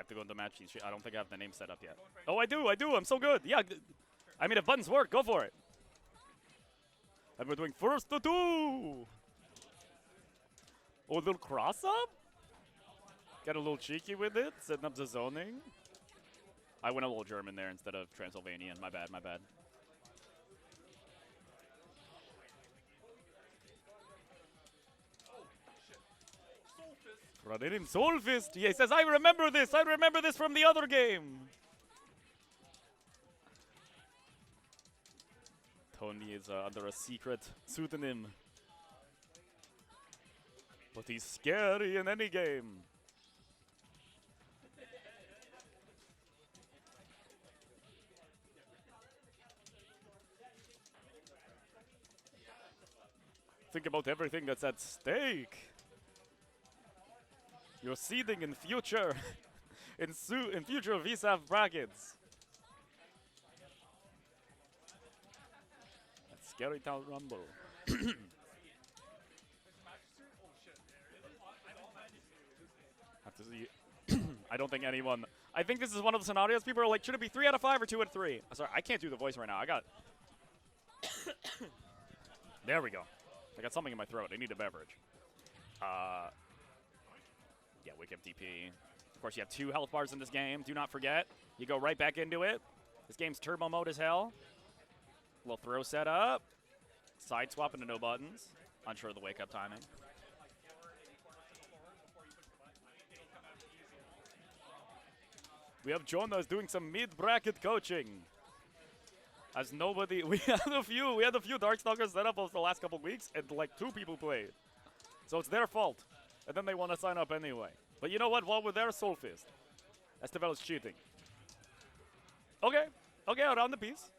have to go into match. I don't think I have the name set up yet. Oh, I do. I'm so good. Yeah. I mean, if buttons work, go for it. And we're doing first to two. Oh, a little cross up? Get a little cheeky with it, setting up the zoning. I went a little German there instead of Transylvanian. My bad, my bad. Run in Soulfist. He says, I remember this. I remember this from the other game. Tony is under a secret pseudonym. But he's scary in any game. Think about everything that's at stake. You're seeding in future, in future VSAV brackets. That's Scary Town Rumble. Have to see. I don't think anyone. I think this is one of the scenarios. People are like, should it be 3 out of 5 or 2 out of 3? Sorry, I can't do the voice right now. I got. There we go. I got something in my throat. I need a beverage. Yeah, wake up DP. Of course, you have 2 health bars in this game. Do not forget. You go right back into it. This game's turbo mode as hell. Little throw set up. Side swap into no buttons. Unsure of the wake up timing. We have Jonas doing some mid-bracket coaching. As nobody, we had a few Darkstalkers set up over the last couple weeks, and like 2 people played. So it's their fault. And then they want to sign up anyway. But you know what? While we're there, Soulfist. Estavel is cheating. Okay. Okay, around the piece.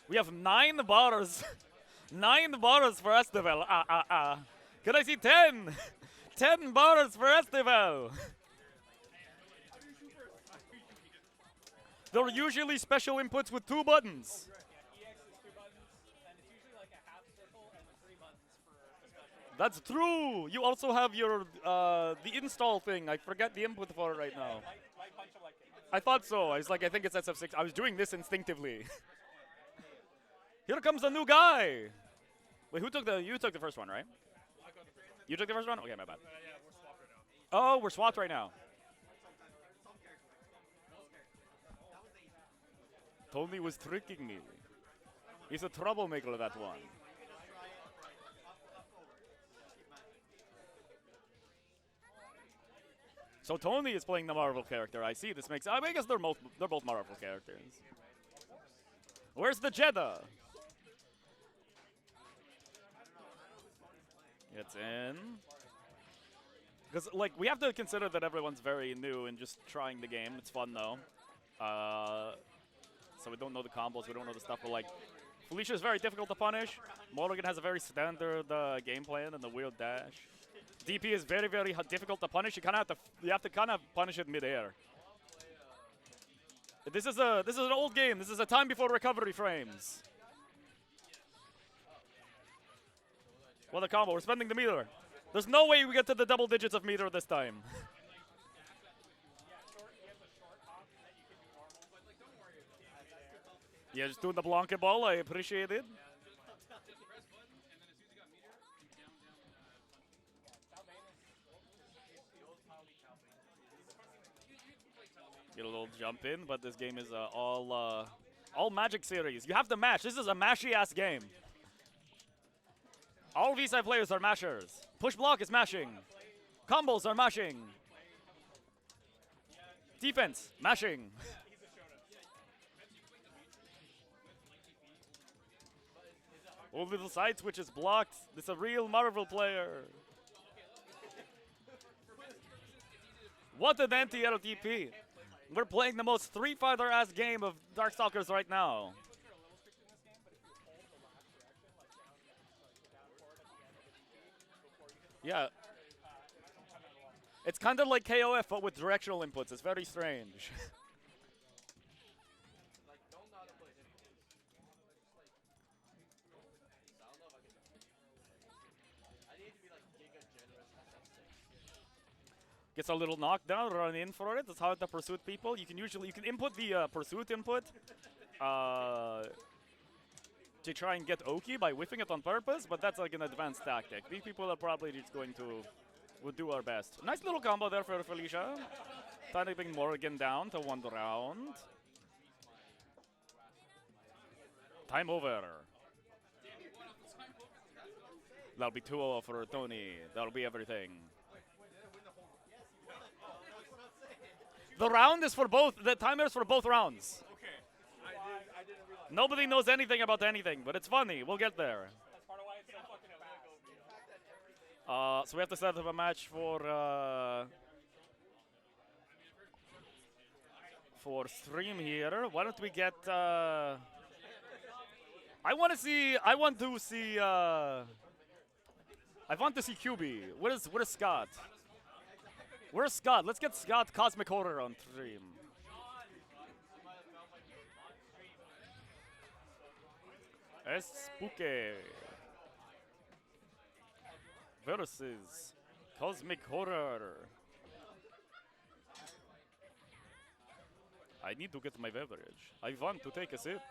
We have 9 bars. 9 bars for Estavel. Can I see 10? 10 bars for Estavel. They're usually special inputs with 2 buttons. That's true. You also have your the install thing. I forget the input for it right now. I thought so. I was like, I think it's SF6. I was doing this instinctively. Here comes a new guy. Wait, who took the? You took the first one, right? You took the first one. Okay, my bad. Oh, we're swapped right now. Tony was tricking me. He's a troublemaker, that one. So Tony is playing the Marvel character. I see. This makes. I guess they're both Marvel characters. Where's the Jeddah? Gets in. Because like we have to consider that everyone's very new and just trying the game. It's fun though. So we don't know the combos. We don't know the stuff. But like, Felicia is very difficult to punish. Morrigan has a very standard game plan and the weird dash. DP is very, very difficult to punish. You have to kind of punish it midair. This is an old game. This is a time before recovery frames. What a combo! We're spending the meter. There's no way we get to the double digits of meter this time. Yeah, just doing the Blanca ball. I appreciate it. Get a little jump in, but this game is all Magic series. You have to mash. This is a mashy-ass game. All V-side players are mashers. Push block is mashing. Combos are mashing. Defense, mashing. Oh, little side switch is blocked. This is a real Marvel player. What an anti-LTP. We're playing the most Street Fighter-ass game of Darkstalkers right now. Yeah. It's kind of like KOF, but with directional inputs. It's very strange. Gets a little knockdown, run in for it. That's how the pursuit people. You can input the pursuit input to try and get Oki by whiffing it on purpose, but that's like an advanced tactic. These people are probably just going to would do our best. Nice little combo there for Felicia. Trying to bring Morrigan down to 1 round. Time over. That'll be 2-0 for Tony. That'll be everything. The round is for both. The timer is for both rounds. Okay. I didn't realize. Nobody knows anything about anything, but it's funny. We'll get there. That's part of why it's so fucking fast. So we have to set up a match for stream here. Why don't we get? I want to see QB. Where's Scott? Where's Scott? Let's get Scott CosmicHorror on stream. Esspookay versus CosmicHorror. I need to get my beverage. I want to take a sip.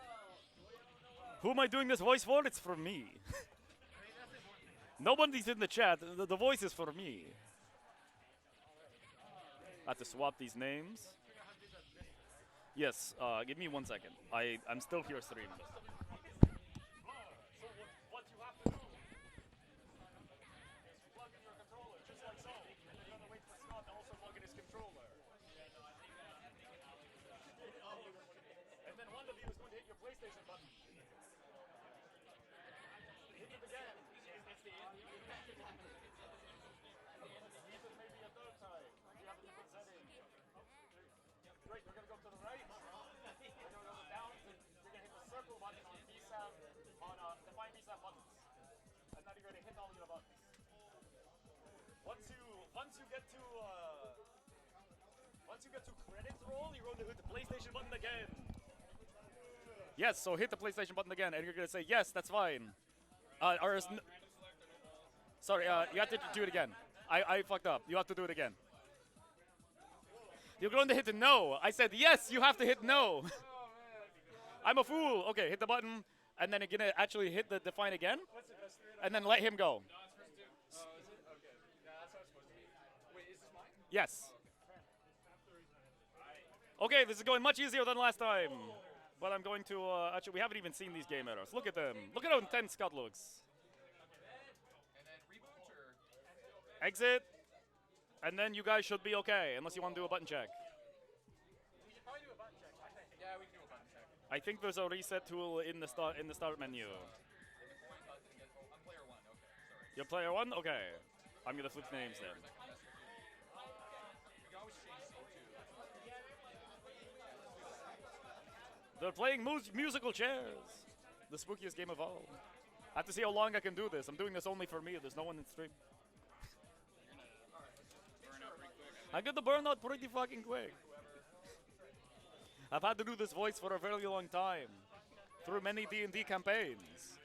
Who am I doing this voice for? It's for me. Nobody's in the chat. The voice is for me. I have to swap these names. Yes, give me 1 second. I'm still here streaming. PlayStation button. Hit it again. It's the end. Use it maybe a third time. You have a different setting. Great, we're gonna go to the right. We're gonna go down. You're gonna hit the circle button on VSAM, on define VSAM buttons. And then you're gonna hit all your buttons. Once you get to credits roll, you're going to hit the PlayStation button again. Yes, so hit the PlayStation button again, and you're going to say, yes, that's fine. Sorry, you have to do it again. I fucked up. You have to do it again. You're going to hit the no. I said, yes, you have to hit no. I'm a fool. Okay, hit the button, and then you're going to actually hit the define again, and then let him go. Yes. Okay, this is going much easier than last time. But I'm going to, actually, we haven't even seen these game errors. Look at them. Look at how intense Scott looks. Exit. And then you guys should be okay, unless you want to do a button check. We should probably do a button check. Yeah, we can do a button check. I think there's a reset tool in the start menu. I'm player 1, okay, sorry. You're player 1? Okay. I'm going to flip names then. They're playing musical chairs. The spookiest game of all. I have to see how long I can do this. I'm doing this only for me. There's no one in stream. I get the burnout pretty fucking quick. I've had to do this voice for a very long time. Through many D&D campaigns.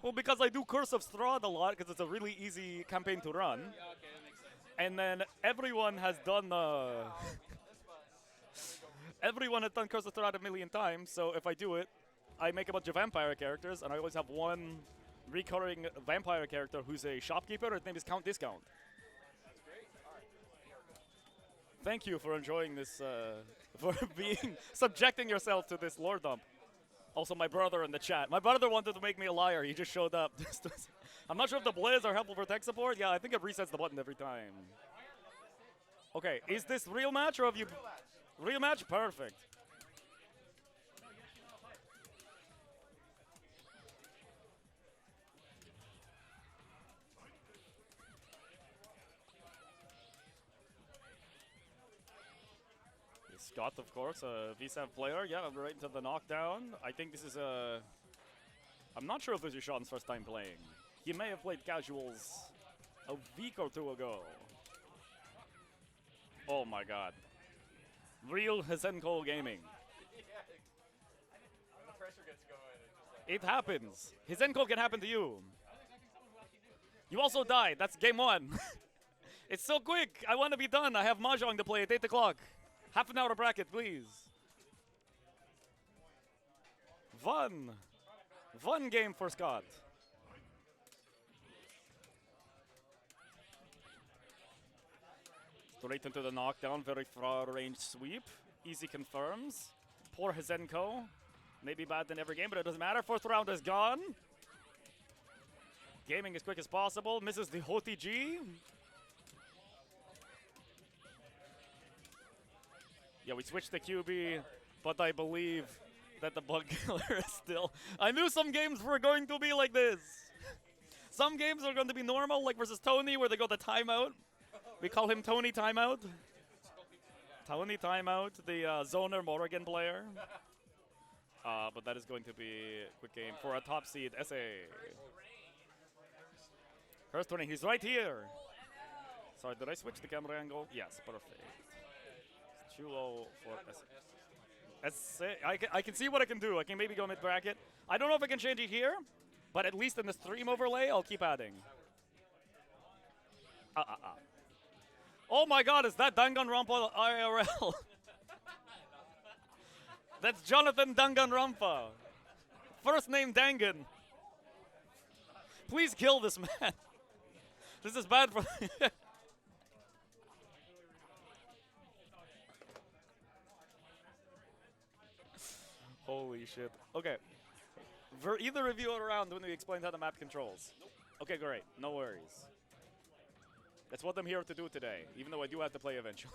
Well, because I do Curse of Strahd a lot, because it's a really easy campaign to run. Yeah, okay, that makes sense. And then everyone has done everyone has done Curse of Strahd a million times, so if I do it, I make a bunch of vampire characters, and I always have one recurring vampire character who's a shopkeeper. His name is Count Discount. That's great. All right. Thank you for enjoying this, for subjecting yourself to this lore dump. Also, my brother in the chat. My brother wanted to make me a liar. He just showed up. I'm not sure if the blizz are helpful for tech support. Yeah, I think it resets the button every time. Okay, is this real match or have you... Real match? Perfect. Scott, of course, a VSAV player. Yeah, right into the knockdown. I think this is a... I'm not sure if this is Sean's first time playing. He may have played casuals a week or two ago. Oh my god. Real Hsien-ko gaming. When the pressure gets going, It happens. Hsien-ko can happen to you. You also died. That's game 1. It's so quick. I want to be done. I have Mahjong to play at 8 o'clock. Half an hour bracket, please. One game for Scott. Straight into the knockdown. Very far range sweep. Easy confirms. Poor Hsien-ko. Maybe bad in every game, but it doesn't matter. Fourth round is gone. Gaming as quick as possible. Misses the Hoti G. Yeah, we switched the QB, but I believe that the bug killer is still... I knew some games were going to be like this. Some games are going to be normal, like versus Tony, where they go the timeout. We call him Tony Timeout. Tony Timeout, the zoner Morrigan player. But that is going to be a quick game for a top seed SA. CursedReign, he's right here. Sorry, did I switch the camera angle? Yes, perfect. It's too low for SA. I can see what I can do. I can maybe go mid bracket. I don't know if I can change it here, but at least in the stream overlay, I'll keep adding. Oh my god, is that Danghoulronpa IRL? That's Jonathan Danghoulronpa. First name Dangan. Please kill this man. This is bad for... Holy shit. Okay. For either of you around when we explained how the map controls. Nope. Okay, great. No worries. That's what I'm here to do today, even though I do have to play eventually.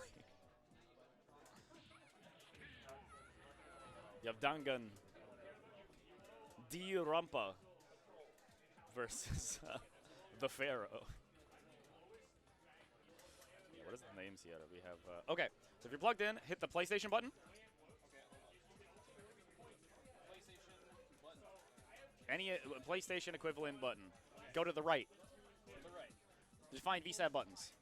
You have Dangan Rompa versus the Pharaoh. Yeah, what is the names here? We have okay. So if you're plugged in, hit the PlayStation button. Any PlayStation equivalent button. Go to the right. Just find VSAT buttons.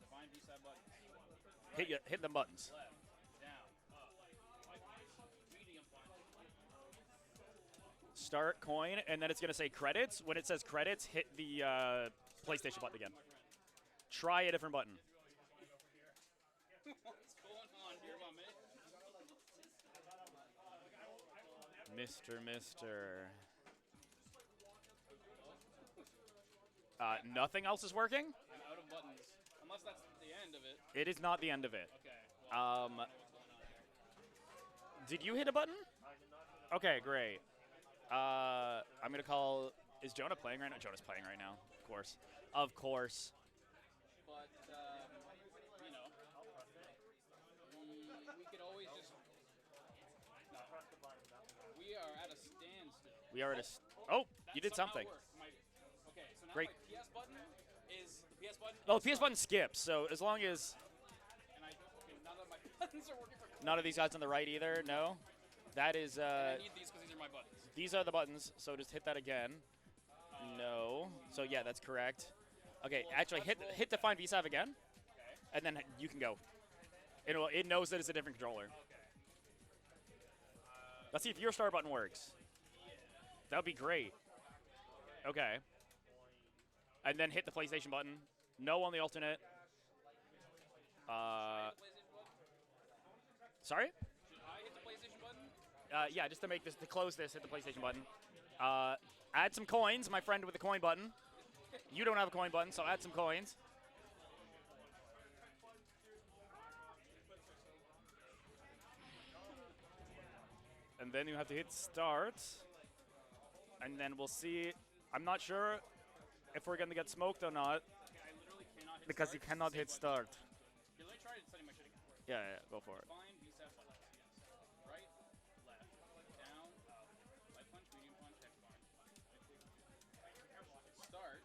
Hit them buttons. Start coin, and then it's going to say credits. When it says credits, hit the PlayStation button again. Try a different button. What's going on here, my man? Mister. Nothing else is working? I'm out of buttons. Unless that's the end of it. It is not the end of it. Okay. Well, did you hit a button? Okay, great. I'm going to call... Is Jonah playing right now? Jonah's playing right now, of course. Of course. But, you know, we could always just... We are at a standstill. We are at a... Oh, you did something. Okay, so now Great. my PS button is... The PS button... Oh, the PS button skips, so as long as... And okay, none of my buttons are working for... None of these guys on the right either, no? That is... I need these because these are my buttons. These are the buttons, so just hit that again. No. So yeah, that's correct. Okay, actually hit define VSAV again, and then you can go. It knows that it's a different controller. Let's see if your start button works. That would be great. Okay. And then hit the PlayStation button. No on the alternate. Sorry? Should I hit the PlayStation button? Yeah, just to make this, to close this, hit the PlayStation button. Add some coins, my friend with the coin button. You don't have a coin button, so add some coins. And then you have to hit start. And then we'll see. I'm not sure if we're going to get smoked or not. Okay, I literally cannot hit because start. you cannot hit start. Here, let me try setting my shit again. Yeah, go for it. Fine, VSAT buttons, yes. Right, left, down, up, light punch, medium punch, X punch. Start.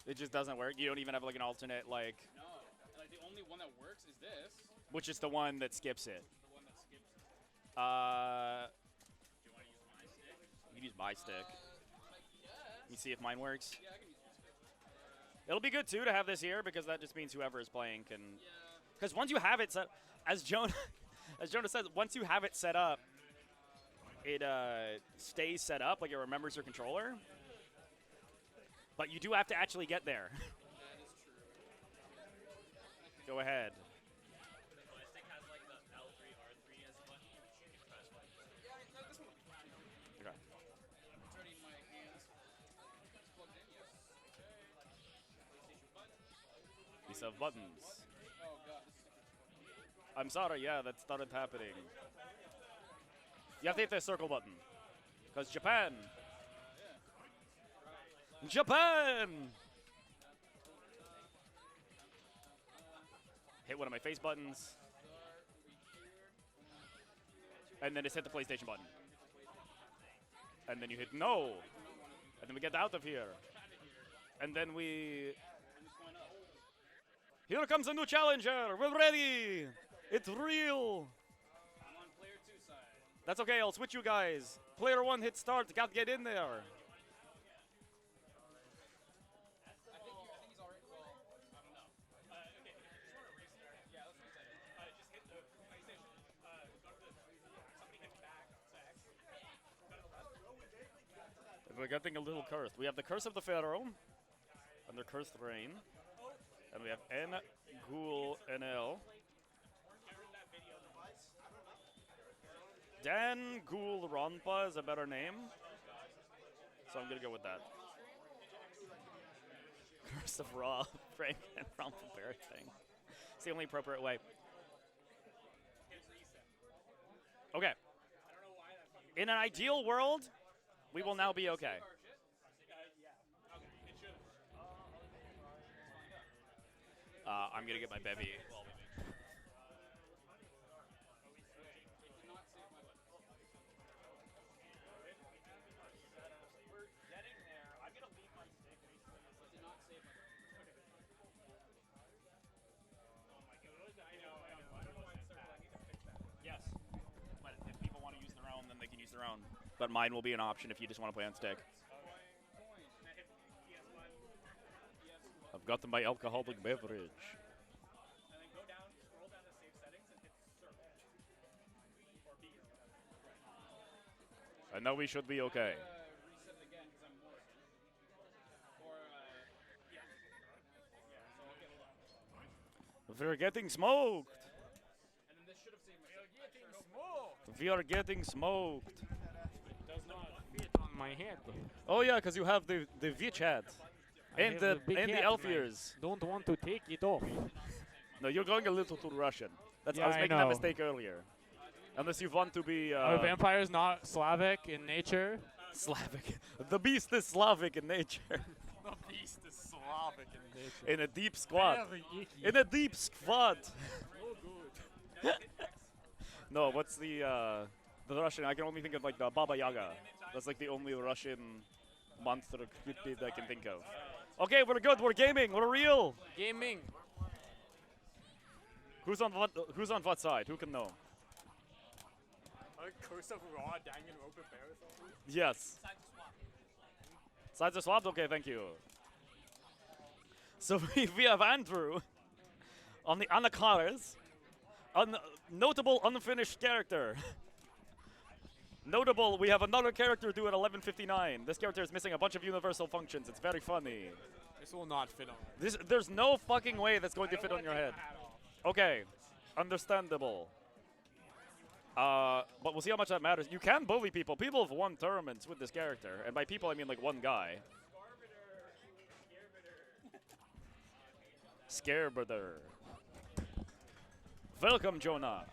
It just doesn't work. You don't even have like an alternate, like, No, like the only one that works is this. which is the one that skips it. The one that skips it. Uh, Do you want to use my stick? you can use my stick. Yes. You see if mine works. Yeah, I can use my stick. It'll be good too to have this here because that just means whoever is playing can. Yeah. Because once you have it set, as Jonah says, once you have it set up, it stays set up, like it remembers your controller. But you do have to actually get there. Go ahead. My stick has like the L3, R3 as a button. Yeah, no, this one will be fine. Okay. It's already in my hands. It's plugged in, yes. Okay. PlayStation button. These have buttons. Oh god, this stick is fucking. I'm sorry, yeah, that started happening. You have to hit the circle button. Because Japan! Japan! Hit one of my face buttons. And then just hit the PlayStation button. And then you hit no! And then we get out of here. And then we... Here comes a new challenger! We're ready! It's real! I'm on player 2 side. That's okay, I'll switch you guys. Player 1 hit start, got to get in there. I think he's already. Well, I don't know. Okay, just want to restart. Yeah, let's reset it. Just hit the PlayStation. Go to the. Somebody hit back on sex. We're getting a little cursed. We have the Curse of the Pharaoh under CursedReign. And we have Danghoulronpa. Danghoulronpa is a better name. So I'm going to go with that. Curse of Raw, Frank and Rompa Bear thing. It's the only appropriate way. Okay. In an ideal world, we will now be okay. I'm going to get my bevy. We're getting there. I'm gonna leave my stick basically. Oh my god. I know. I don't know why it's circle. I need to fix that. Yes. But if people want to use their own, then they can use their own. But mine will be an option if you just want to play on stick. I've got my alcoholic beverage. And then go down, scroll down to save settings and hit circle. Or B. And now we should be okay. Reset it again because I'm Morrigan. Or yeah. So okay, hold on. We're getting smoked. And then this should have saved my. Getting smoked. We are getting smoked. Does not fit on my head. Oh yeah, because you have the witch hat. And the elf ears. Don't want to take it off. No, you're going a little too Russian. That's Yeah, I was I making that know. mistake earlier. Unless you want to be Are vampires not Slavic in nature? Slavic. The beast is Slavic in nature. The beast is Slavic in nature. In a deep squat. Very icky. In a deep squat. So good. No, what's the Russian? I can only think of like the Baba Yaga. That's like the only Russian monster cryptid I can think of. Okay, we're good. We're gaming. We're real. Gaming. Who's on what side? Who can know? A curse of raw Danganronpa bear or something? Yes. Sides are swapped? Okay, thank you. So we have Andrew on the Anakaris. Notable unfinished character. Notable, we have another character due at 11:59. This character is missing a bunch of universal functions. It's very funny. This will not fit on. There's no fucking way that's going to fit on your head. Okay, understandable. But we'll see how much that matters. You can bully people. People have won tournaments with this character. And by people, I mean like one guy. Scarbiter. Welcome, Jonah.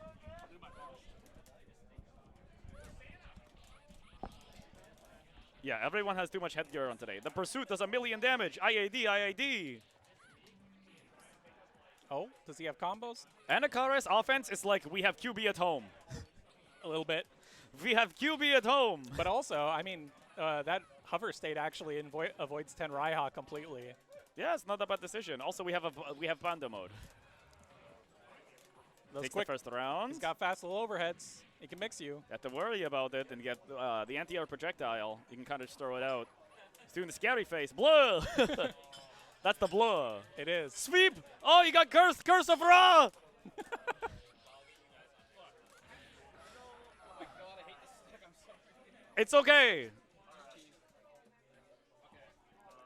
Yeah, everyone has too much headgear on today. The pursuit does 1,000,000 damage. IAD, IAD. Oh, does he have combos? Anakaris offense is like we have QB at home. A little bit. We have QB at home. But also, I mean, that hover state actually avoids 10 Raiha completely. Yeah, it's not a bad decision. Also, we have Panda mode. Those Takes quick, the first round. he's got fast little overheads. He can mix you. You have to worry about it and get the anti-air projectile. You can kind of just throw it out. He's doing the scary face. Blur! That's the blur. It is. Sweep! Oh, you got cursed! Curse of Ra! It's okay.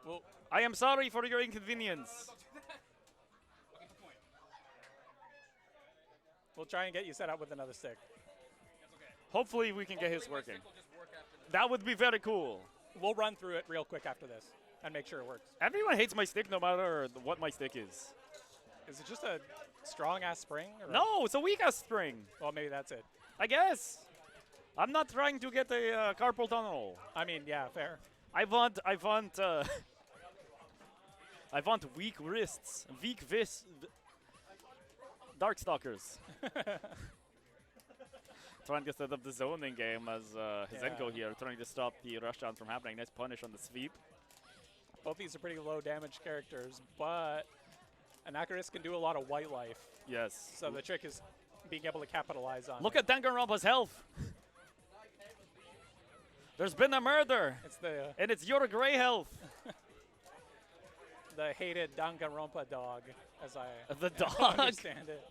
Well, I am sorry for your inconvenience. Okay, good point. We'll try and get you set up with another stick. Hopefully we can get his Hopefully my working. stick will just work after this. That would be very cool. We'll run through it real quick after this and make sure it works. Everyone hates my stick no matter what my stick is. Is it just a strong-ass spring? Or No, it's a weak-ass spring. Well, maybe that's it. I guess. I'm not trying to get a carpal tunnel. I mean, yeah, fair. I want weak wrists, Darkstalkers. Trying to set up the zoning game as Hsien-ko here, trying to stop the rush down from happening. Nice punish on the sweep. Both these are pretty low damage characters, but Anakaris can do a lot of white life. Yes. So the trick is being able to capitalize on Look it. at Danghoulronpa's health. There's been a murder, It's the and it's your gray health. hated Danghoulronpa dog, as I The dog. understand it.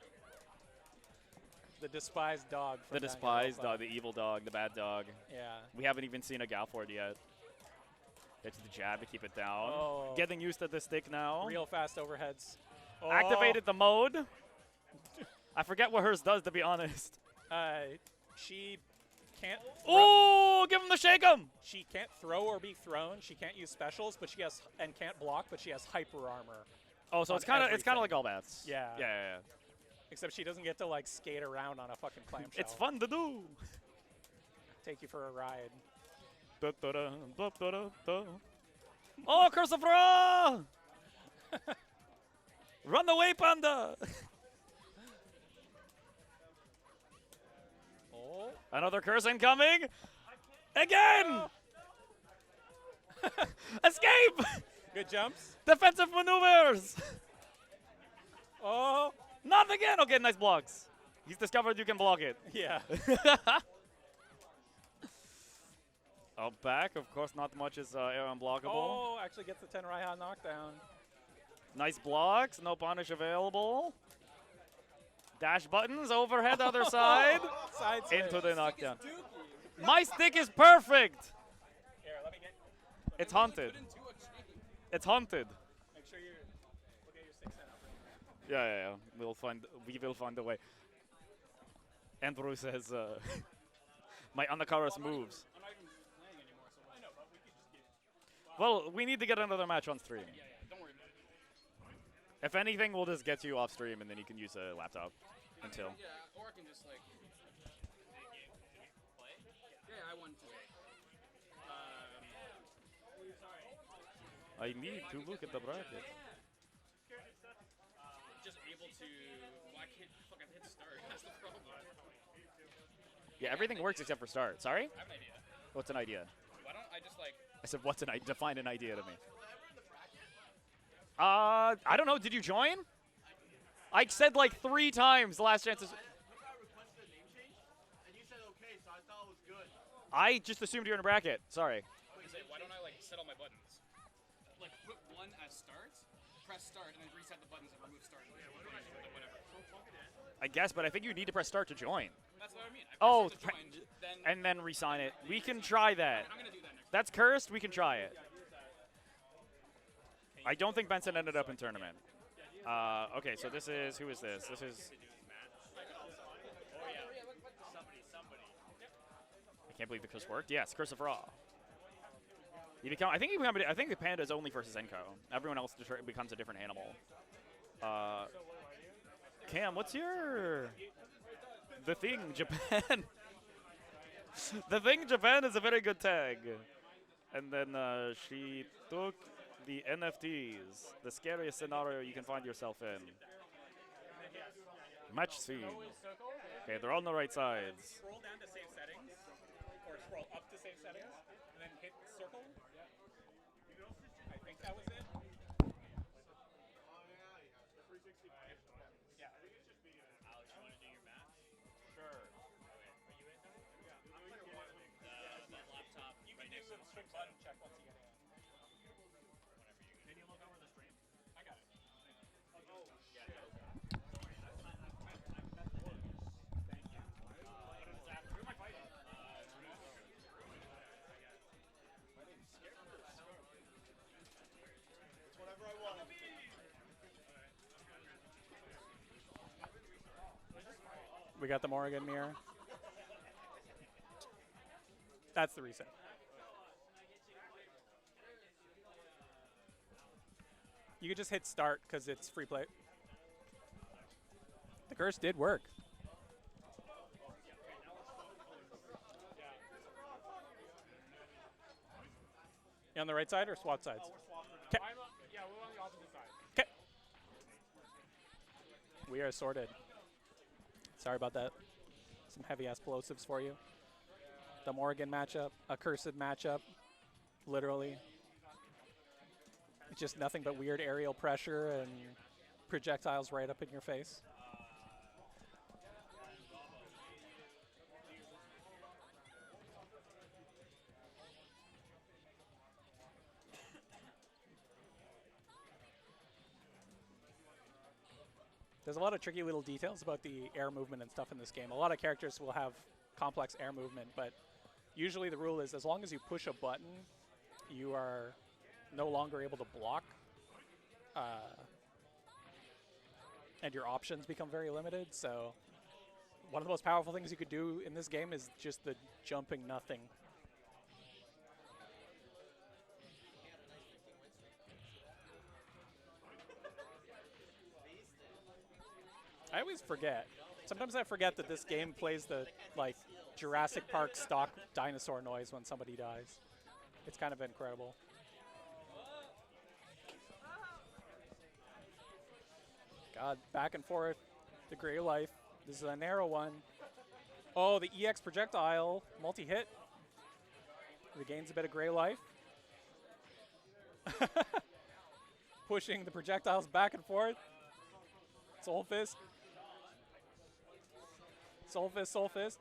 The despised dog. From The despised Danghoulronpa. dog, the evil dog, the bad dog. Yeah. We haven't even seen a Galford yet. Gets the jab to keep it down. Oh. Getting used to the stick now. Real fast overheads. Oh. Activated the mode. I forget what hers does, to be honest. She can't. Oh, give him the shake 'em. She can't throw or be thrown. She can't use specials, but she has and can't block, but she has hyper armor. Oh, so On it's kind of everything. like all bats. Yeah. Yeah. Except she doesn't get to like skate around on a fucking clamshell. It's fun to do. Take you for a ride. Da-da-da, da-da-da. Oh, CursedReign! Run away, panda! Oh. Another curse incoming. Again! Escape! Good jumps. Defensive maneuvers! Oh. Not again! Okay, nice blocks. He's discovered you can block it. Yeah. Up back, of course, not much is air unblockable. Oh, actually gets the 10 Raihan knockdown. Nice blocks, no punish available. Dash buttons, overhead, other side. Side Into switch. the knockdown. My stick is perfect! Here, let me get. It's haunted. Put into a chain. It's haunted. Make sure you look at your stick setup. Yeah. We will find a way. Andrew says, my Anakaris moves. I'm not even playing anymore, so I know, but we could just get. Well, we need to get another match on stream. Yeah, don't worry about it. If anything, we'll just get you off stream and then you can use a laptop until. Yeah, or I can just like. Play? Yeah, I want to. I need to look at the bracket. Just able to. Well, I can't. Fuck, I hit start. That's the problem. Yeah, everything works except for start. Sorry? I have an idea. What's an idea? Why don't I just like. I said, what's an idea? Define an idea to me. I don't know. Did you join? I said like 3 times last chance. I just assumed you're in a bracket. Sorry. Why don't I like set all my buttons? Like put one as start, press start, and then reset the buttons and remove start. Whatever. I guess, but I think you need to press start to join. That's what I mean. Oh, I press start to join, then and then resign it. We can try that. I'm gonna do that next. That's cursed. We can try it. I don't think Benson ended up in tournament. Okay, so this is, who is this? This is, I can't believe the curse worked. Yes, CursedReign. I think the panda is only versus Hsien-ko. Everyone else becomes a different animal. Cam, what's your, The Thing Japan? The Thing Japan is a very good tag. And then she took the NFTs, the scariest scenario you can find yourself in. Match scene. Okay, they're all on the right sides. Scroll down to save settings, or scroll up to save settings, and then hit circle. I think that was it. Yeah. Alex, you want to do your match? Sure. Are you in? The laptop You right can next do to the quick button check once you get in. Can you look over the stream? I got it. Who am I fighting? It's whatever I want. We got the Morrigan mirror. That's the reset. You could just hit start because it's free play. The curse did work. You on the right side or swap sides? Okay. Yeah, we're on the opposite side. Okay. We are sorted. Sorry about that. Some heavy explosives for you. The Morrigan matchup, a cursed matchup, literally. It's just nothing but weird aerial pressure and projectiles right up in your face. There's a lot of tricky little details about the air movement and stuff in this game. A lot of characters will have complex air movement, but usually the rule is as long as you push a button, you are no longer able to block. And your options become very limited. So one of the most powerful things you could do in this game is just the jumping nothing. I always forget. Sometimes I forget that this game plays the like Jurassic Park stock dinosaur noise when somebody dies. It's kind of incredible. God, back and forth. The gray life. This is a narrow one. Oh, the EX projectile multi-hit. Regains a bit of gray life. Pushing the projectiles back and forth. Soul Fist. Soul Fist, Soul Fist.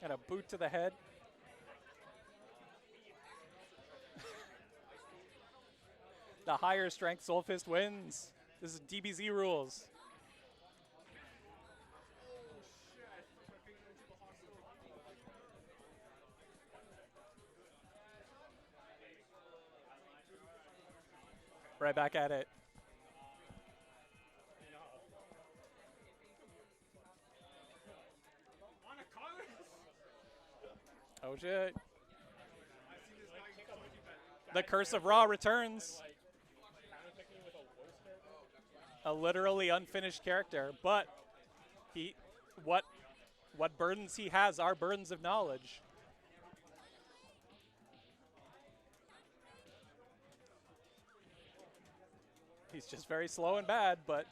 And a boot to the head. The higher strength Soul Fist wins. This is DBZ rules. Right back at it. Oh shit. The Curse of Ra returns. A literally unfinished character, but what burdens he has are burdens of knowledge. He's just very slow and bad, but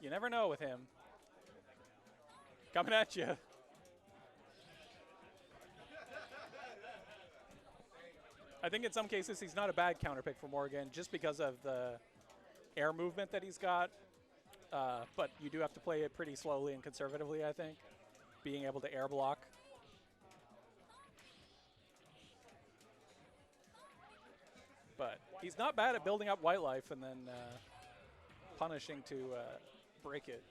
you never know with him. Coming at you. I think in some cases he's not a bad counterpick for Morrigan just because of the air movement that he's got. But you do have to play it pretty slowly and conservatively, I think. Being able to air block. But he's not bad at building up white life and then punishing to break it.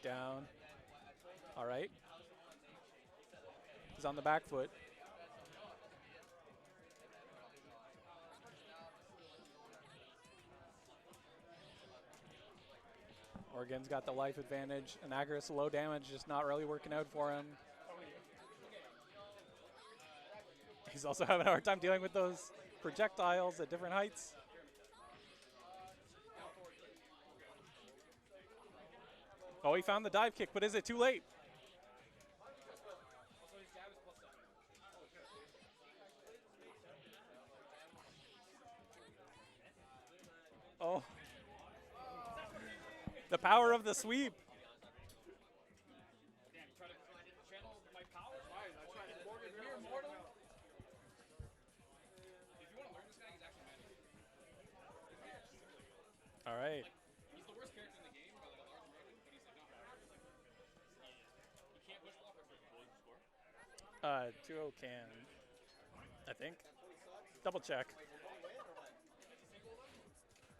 Down. All right. He's on the back foot. Morrigan's got the life advantage. Anakaris low damage, just not really working out for him. He's also having a hard time dealing with those projectiles at different heights. Oh, he found the dive kick, but is it too late? Oh. The power of the sweep. All right. He's the worst character in the game by like a large margin, but he's like not hard. He can't push block or score. 2-0 can, I think. Double check.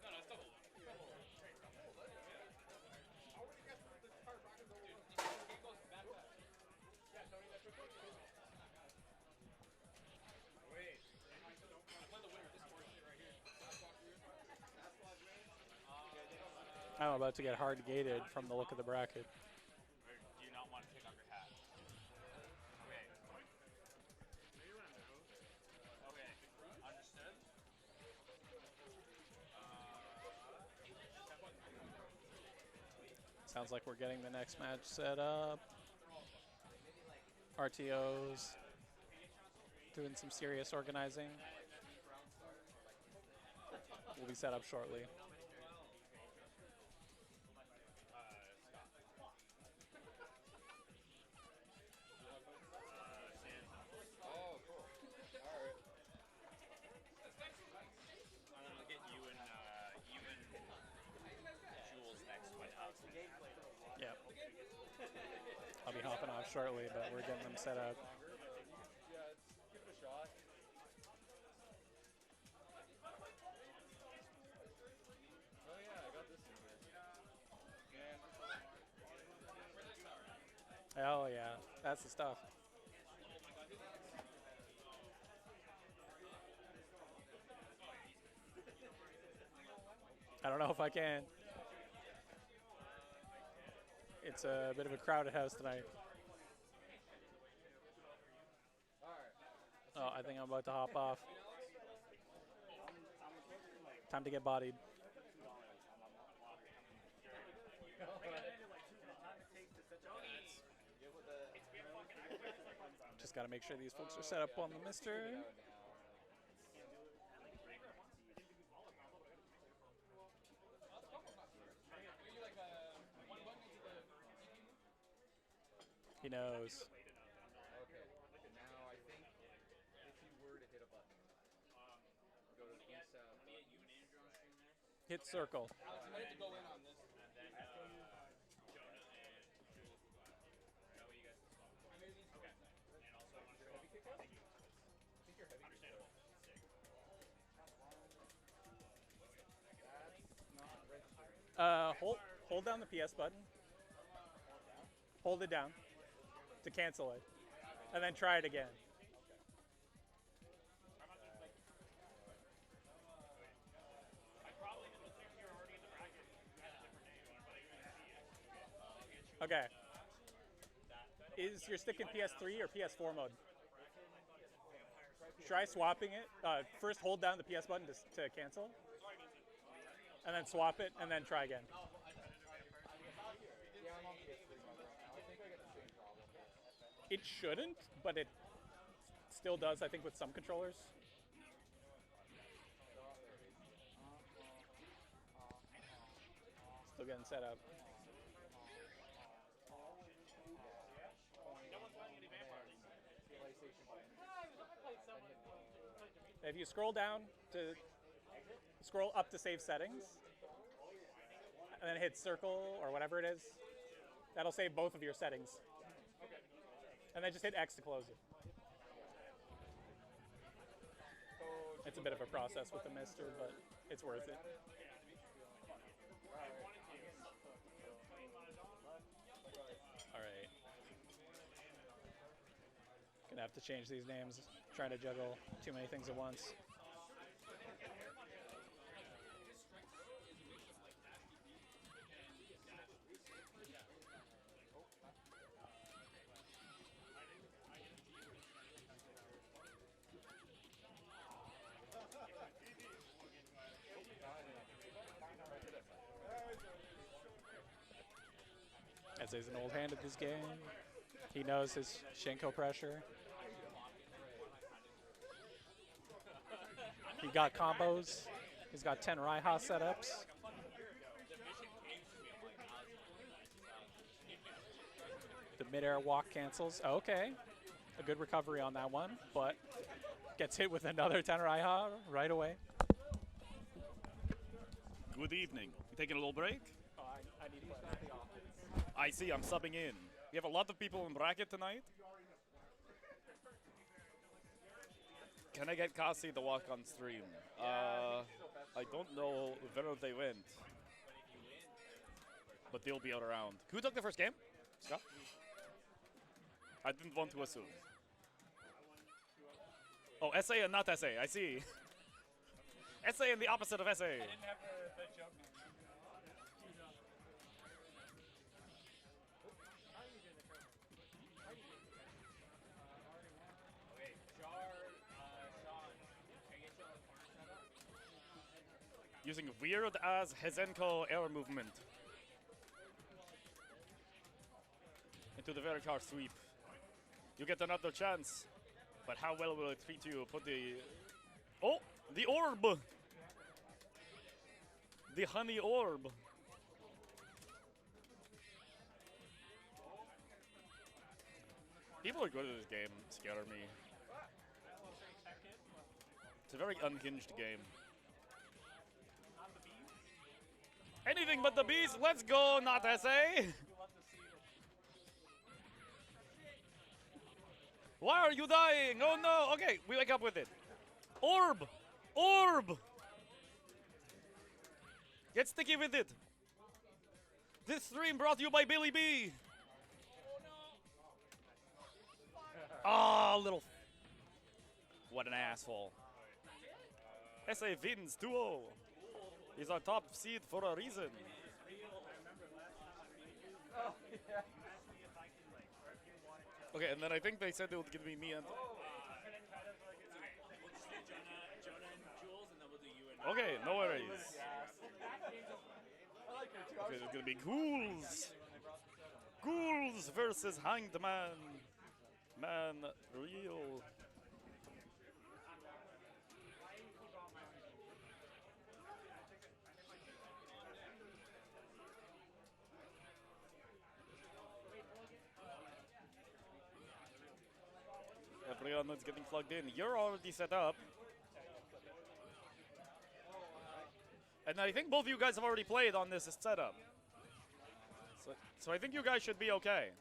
No, it's double. I'm about to get hard gated from the look of the bracket. Or do you not want to take off your hat? Okay. Okay. Understood? Sounds like we're getting the next match set up. RTOs doing some serious organizing. Will be set up shortly. Oh, cool. Alright. I'm gonna get you and Jules next to my house. Yep. I'll be hopping off shortly, but we're getting them set up. Yeah, give it a shot. Oh yeah, I got this in here. Hell yeah, that's the stuff. I don't know if I can. It's a bit of a crowded house tonight. Oh, I think I'm about to hop off. Time to get bodied. Just got to make sure these folks are set up on the mister. He knows. Okay. Now I think if you were to hit a button, go to visa. Hit circle. Alex, you might have to go in on this. Hold down the PS button. Hold it down to cancel it, and then try it again. Okay. Is your stick in PS3 or PS4 mode? Try swapping it. First, hold down the PS button to cancel, and then swap it, and then try again. Yeah, I'm on PS3 mode right now. I think I get the same problem. It shouldn't, but it still does, I think, with some controllers. Still getting set up. If you scroll down to scroll up to save settings, and then hit circle or whatever it is, that'll save both of your settings. And then just hit X to close it. It's a bit of a process with the mister, but it's worth it. All right. Gonna have to change these names. Trying to juggle too many things at once. Essay's an old hand at this game. He knows his Hsien-ko pressure. He got combos. He's got 10 Raiha setups. The mid-air walk cancels. Okay. A good recovery on that one, but gets hit with another 10 Raiha right away. Good evening. You taking a little break? Oh, I need to I see, I'm subbing in. We have a lot of people in bracket tonight. Can I get Kasi to walk on stream? I don't know where they went. But they'll be around. Who took the first game? Scott? I didn't want to assume. Oh, SA and not SA, I see. SA and the opposite of SA. I didn't have the joke. using weird as Hsien-ko air movement into the very car sweep. You get another chance, but how well will it treat you? Put the the orb, the honey orb. People are good at this game. Scare me. It's a very unhinged game. Anything but the bees. Let's go, not SA. Why are you dying? Oh no. Okay, we wake up with it. Orb. Orb. Get sticky with it. This stream brought to you by Billy B. Ah, little. What an asshole. SA wins 2-0. He's our top seed for a reason. Okay, and then I think they said they would give me and. Okay, no worries. Okay, there's gonna be Ghoulz. Ghoulz versus Hangedman. Man, real. Everyone is getting plugged in. You're already set up. And I think both of you guys have already played on this setup. So I think you guys should be okay.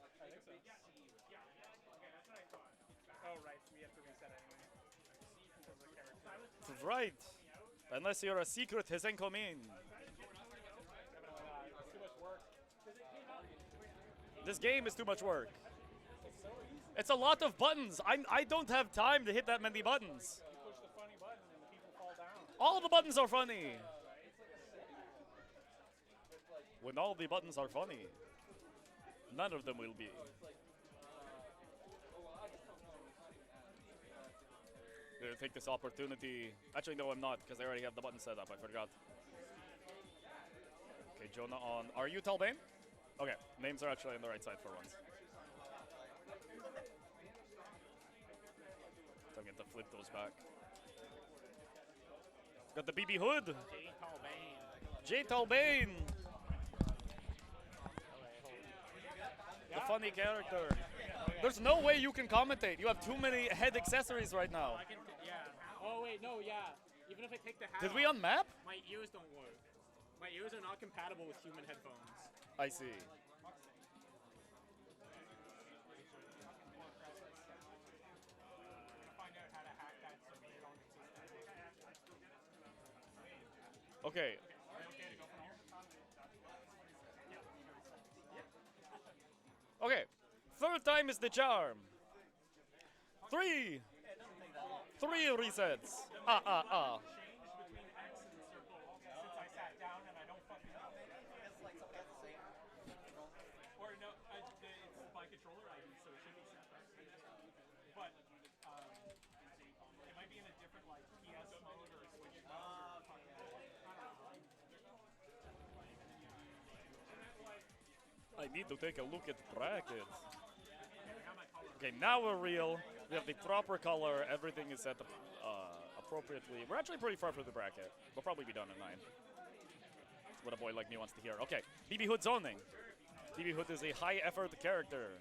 Oh, right. We have to reset anyway. Right. Unless you're a secret Hsien-ko main. It's too much work. This game is too much work. It's a lot of buttons. I don't have time to hit that many buttons. You push the funny button and the people fall down. All the buttons are funny. When all the buttons are funny, none of them will be. Gonna take this opportunity. Actually, no, I'm not, because I already have the button set up. I forgot. Okay, Jonah on. Are you Talbain? Okay, names are actually on the right side for once. Don't get to flip those back. Got the BB hood. J Talbain. The funny character. There's no way you can commentate. You have too many head accessories right now. I can, yeah. Oh wait, no, yeah. Even if I take the hat Did we off, unmap? my ears don't work. My ears are not compatible with human headphones. I see. Find out how to hack that so we don't exist. Okay. Okay. Third time is the charm. Three resets. Change between X and circle since I sat down and I don't fucking know. Or no, it's by controller ID, so it should be separate. But it might be in a different like PS mode or Switch mode or fucking, I don't know. I need to take a look at bracket. Okay, now we're real. We have the proper color. Everything is set up appropriately. We're actually pretty far from the bracket. We'll probably be done in 9. That's what a boy like me wants to hear. Okay, BB Hood zoning. BB Hood is a high-effort character.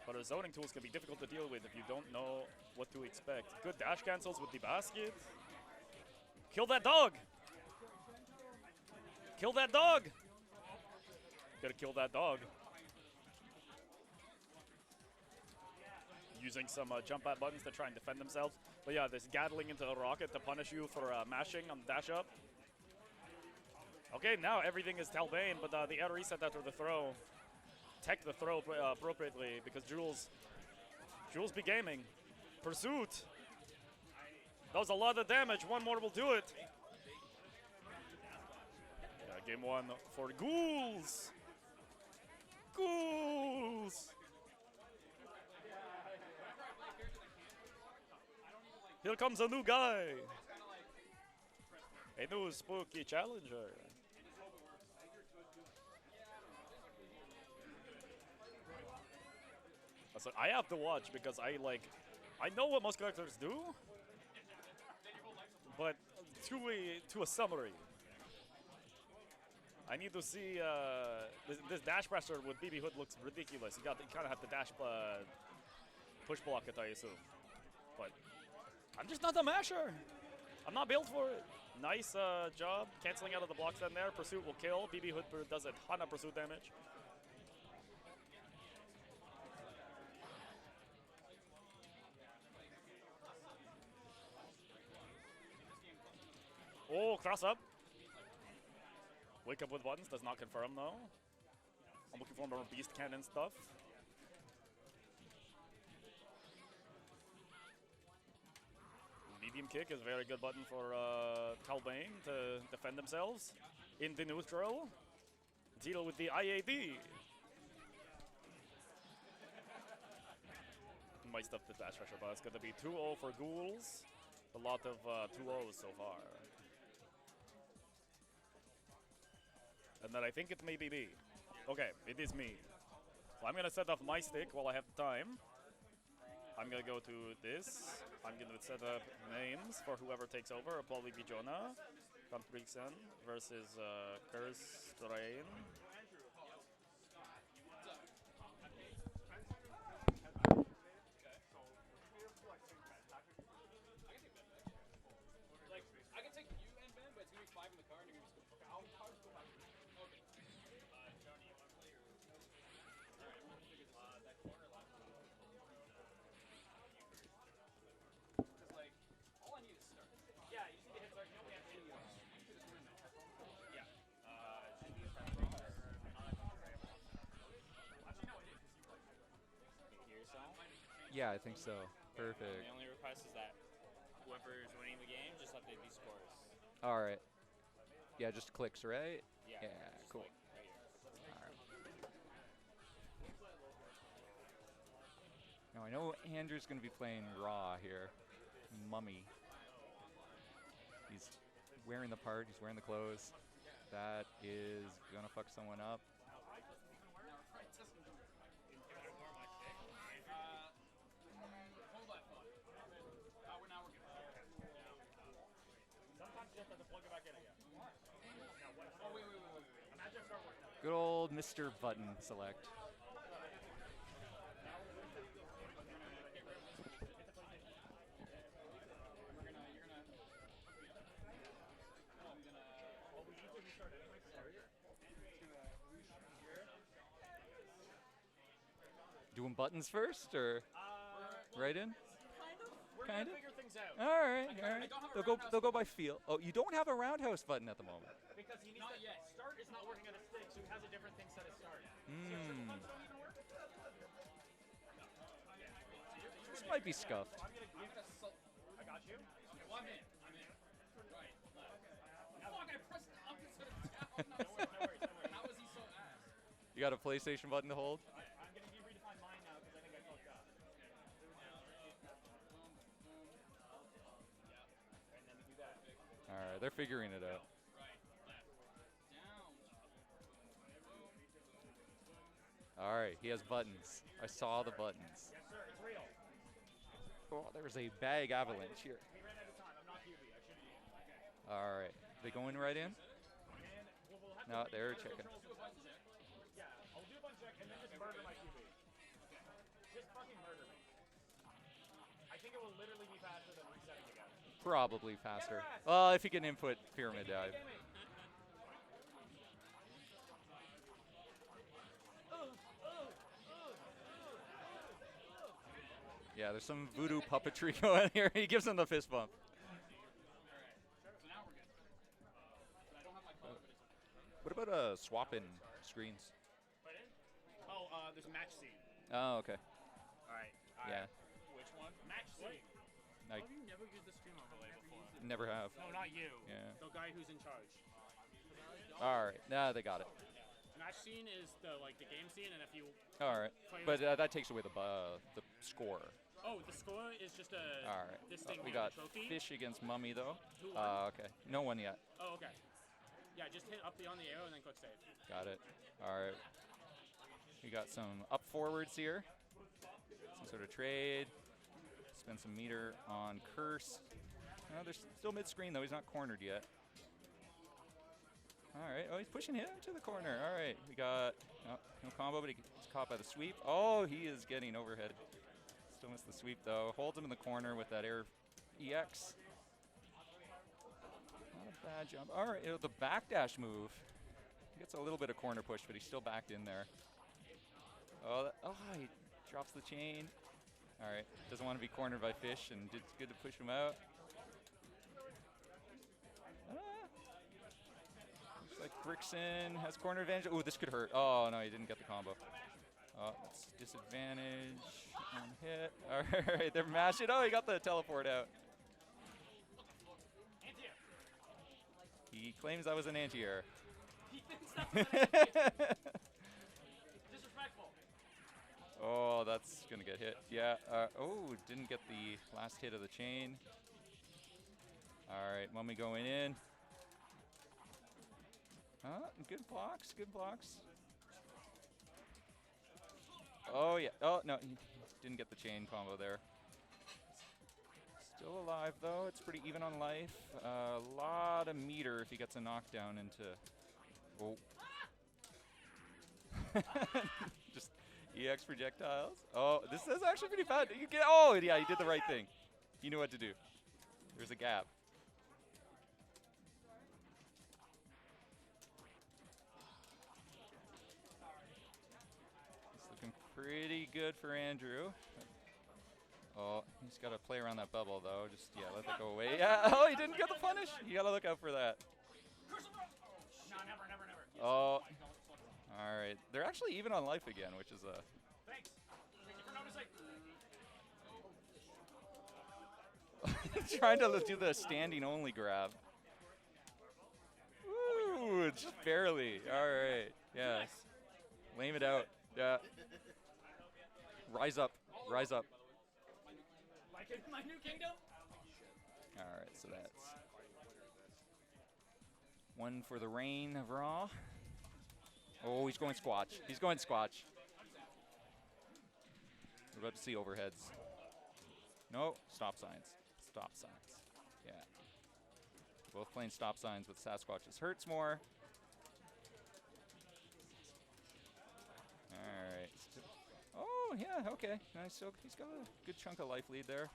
But our zoning tools can be difficult to deal with if you don't know what to expect. Good dash cancels with the basket. Kill that dog! Kill that dog! Gotta kill that dog. Using some jump at buttons to try and defend themselves. But yeah, this Gatling into the rocket to punish you for mashing on the dash up. Okay, now everything is Talbain, but the air reset after the throw. Tech the throw appropriately because Ghoulz be gaming. Pursuit. That was a lot of damage. One more will do it. Yeah, game 1 for Ghoulz. Ghoulz. Here comes a new guy. A new spooky challenger. So I have to watch because I know what most characters do, but to a summary. I need to see this dash pressure with BB Hood looks ridiculous. You kind of have to dash push block it, I assume. But I'm just not a masher. I'm not built for it. Nice job canceling out of the blocks then there. Pursuit will kill. BB Hood does a ton of pursuit damage. Oh, cross up. Wake up with buttons, does not confirm though. I'm looking for more beast cannon stuff. Medium kick is a very good button for Talbain to defend themselves. In the neutral, deal with the IAD. Might stuff the dash pressure, but it's going to be 2-0 for Ghoulz. A lot of 2-0s so far. And then I think it may be me. Okay, it is me. So I'm gonna set off my stick while I have the time. I'm gonna go to this. I'm gonna set up names for whoever takes over. It'll probably be Jonah, CountBrickson versus CursedReign. I can take you and Ben, but it's gonna be 5 in the car, and you're gonna just go. I'll go back. Okay. Tony, you want to play your? All right, we're gonna figure this out. That corner left. Because like, all I need is start. Yeah, you see the hit start. You don't have any. Yeah. Should be a friend or Anakaris. Actually, no, it is because you like. You hear yourself? Yeah, I think so. Perfect. The only request is that whoever is winning the game just update these scores. All right. Yeah, just clicks, right? Yeah. Yeah, just cool. like right here. All right. Now I know Andrew's going to be playing Raw here. Mummy. He's wearing the part. He's wearing the clothes. That is going to fuck someone up. Hold that thought. Now we're good. Sometimes you just have to plug it back in again. Oh, wait. Imagine start working. Good old Mr. Button select. Doing buttons first, or right in? We're Kind gonna of. figure things out. All right, all right. They'll go by feel. Oh, you don't have a roundhouse button at the moment. Because he needs Not to yet. start is not working on a stick, so he has a different thing set at start. This might be scuffed. I got you. Well, I'm in. Right, left. Fuck, I pressed the opposite of down. How is he so ass? You got a PlayStation button to hold? I'm gonna redefine mine now because I think I fucked up. And then we do that. All right, they're figuring it out. Right, left, down. All right, he has buttons. I saw the buttons. Yes, sir. It's real. Oh, there's a bag avalanche here. We ran out of time. I'm not QB. I should be. All right, they going right in? And we'll have No, to they're make checking. controls with buttons. Yeah, I'll do a button check and then just murder my QB. Just fucking murder me. I think it will literally be faster than resetting again. Probably faster. Get Well, if you can input pyramid dive. Damn it. Yeah, there's some voodoo puppetry going here. He gives him the fist bump. So now we're good. But I don't have my color, but it's okay. What about swapping screens? Right in? Oh, there's a match scene. Oh, okay. All right. Yeah, Which one? Match scene. I Have you never used the stream overlay before? never have. No, not you. Yeah. The guy who's in charge. All right, nah, they got it. Match scene is the game scene, and if you All right, but that takes away the score. Oh, the score is just a. All right. This thing We here, the got trophy. Fish against Mummy, though. Who won? Okay. No one yet. Oh, okay. Yeah, just hit up on the arrow and then click save. Got it. All right. We got some up forwards here. Some sort of trade. Spend some meter on Curse. No, they're still mid-screen, though. He's not cornered yet. All right. Oh, he's pushing him to the corner. All right. We got no combo, but he's caught by the sweep. Oh, he is getting overhead. Still missed the sweep, though. Holds him in the corner with that air EX. Not a bad jump. All right. The backdash move. He gets a little bit of corner push, but he's still backed in there. Oh, he drops the chain. All right. Doesn't want to be cornered by Fish, and it's good to push him out. Looks like Brickson has corner advantage. Oh, this could hurt. Oh, no, he didn't get the combo. Oh, it's disadvantage on hit. All right, they're mashing. Oh, he got the teleport out. He claims that was an anti-air. He thinks that's an anti-air. Disrespectful. Oh, that's going to get hit. Yeah. Oh, didn't get the last hit of the chain. All right, Mummy going in. Good blocks, good blocks. Oh, yeah. Oh, no, he didn't get the chain combo there. Still alive, though. It's pretty even on life. A lot of meter if he gets a knockdown into... Oh. Just EX projectiles. Oh, this is actually pretty bad. You get, oh, yeah, he did the right thing. He knew what to do. There's a gap. It's looking pretty good for Andrew. Oh, he's got to play around that bubble, though. Just, yeah, let that go away. Yeah, oh, he didn't get the punish. You got to look out for that. No, never, never, never. Oh. All right. They're actually even on life again, which is a... Thanks. Thank you for noticing. Trying to do the standing only grab. Ooh, just barely. All right. Yeah. Lame it out. Yeah. Rise up. Rise up. My new kingdom? All right, so that's one for the reign of Raw. Oh, he's going Squatch. He's going Squatch. We're about to see overheads. No, stop signs. Stop signs. Yeah. Both playing stop signs, but Sasquatch's hurts more. All right. Oh, yeah, okay. Nice. So he's got a good chunk of life lead there.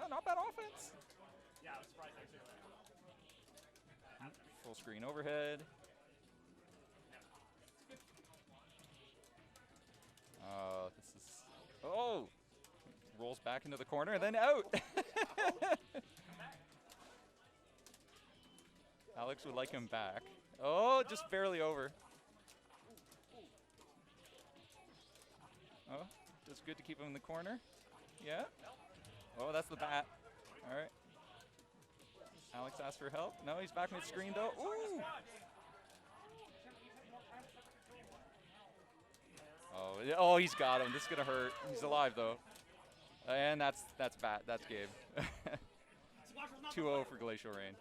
Not bad offense. Yeah, I was surprised actually. Full screen overhead. This is... Oh! Rolls back into the corner and then out. Alex would like him back. Oh, just barely over. Oh, just good to keep him in the corner. Yeah. Oh, that's the bat. All right. Alex asked for help. No, he's back mid-screen, though. Ooh! Oh, he's got him. This is going to hurt. He's alive, though. And that's bat. That's game. 2-0 for Glacial Rain.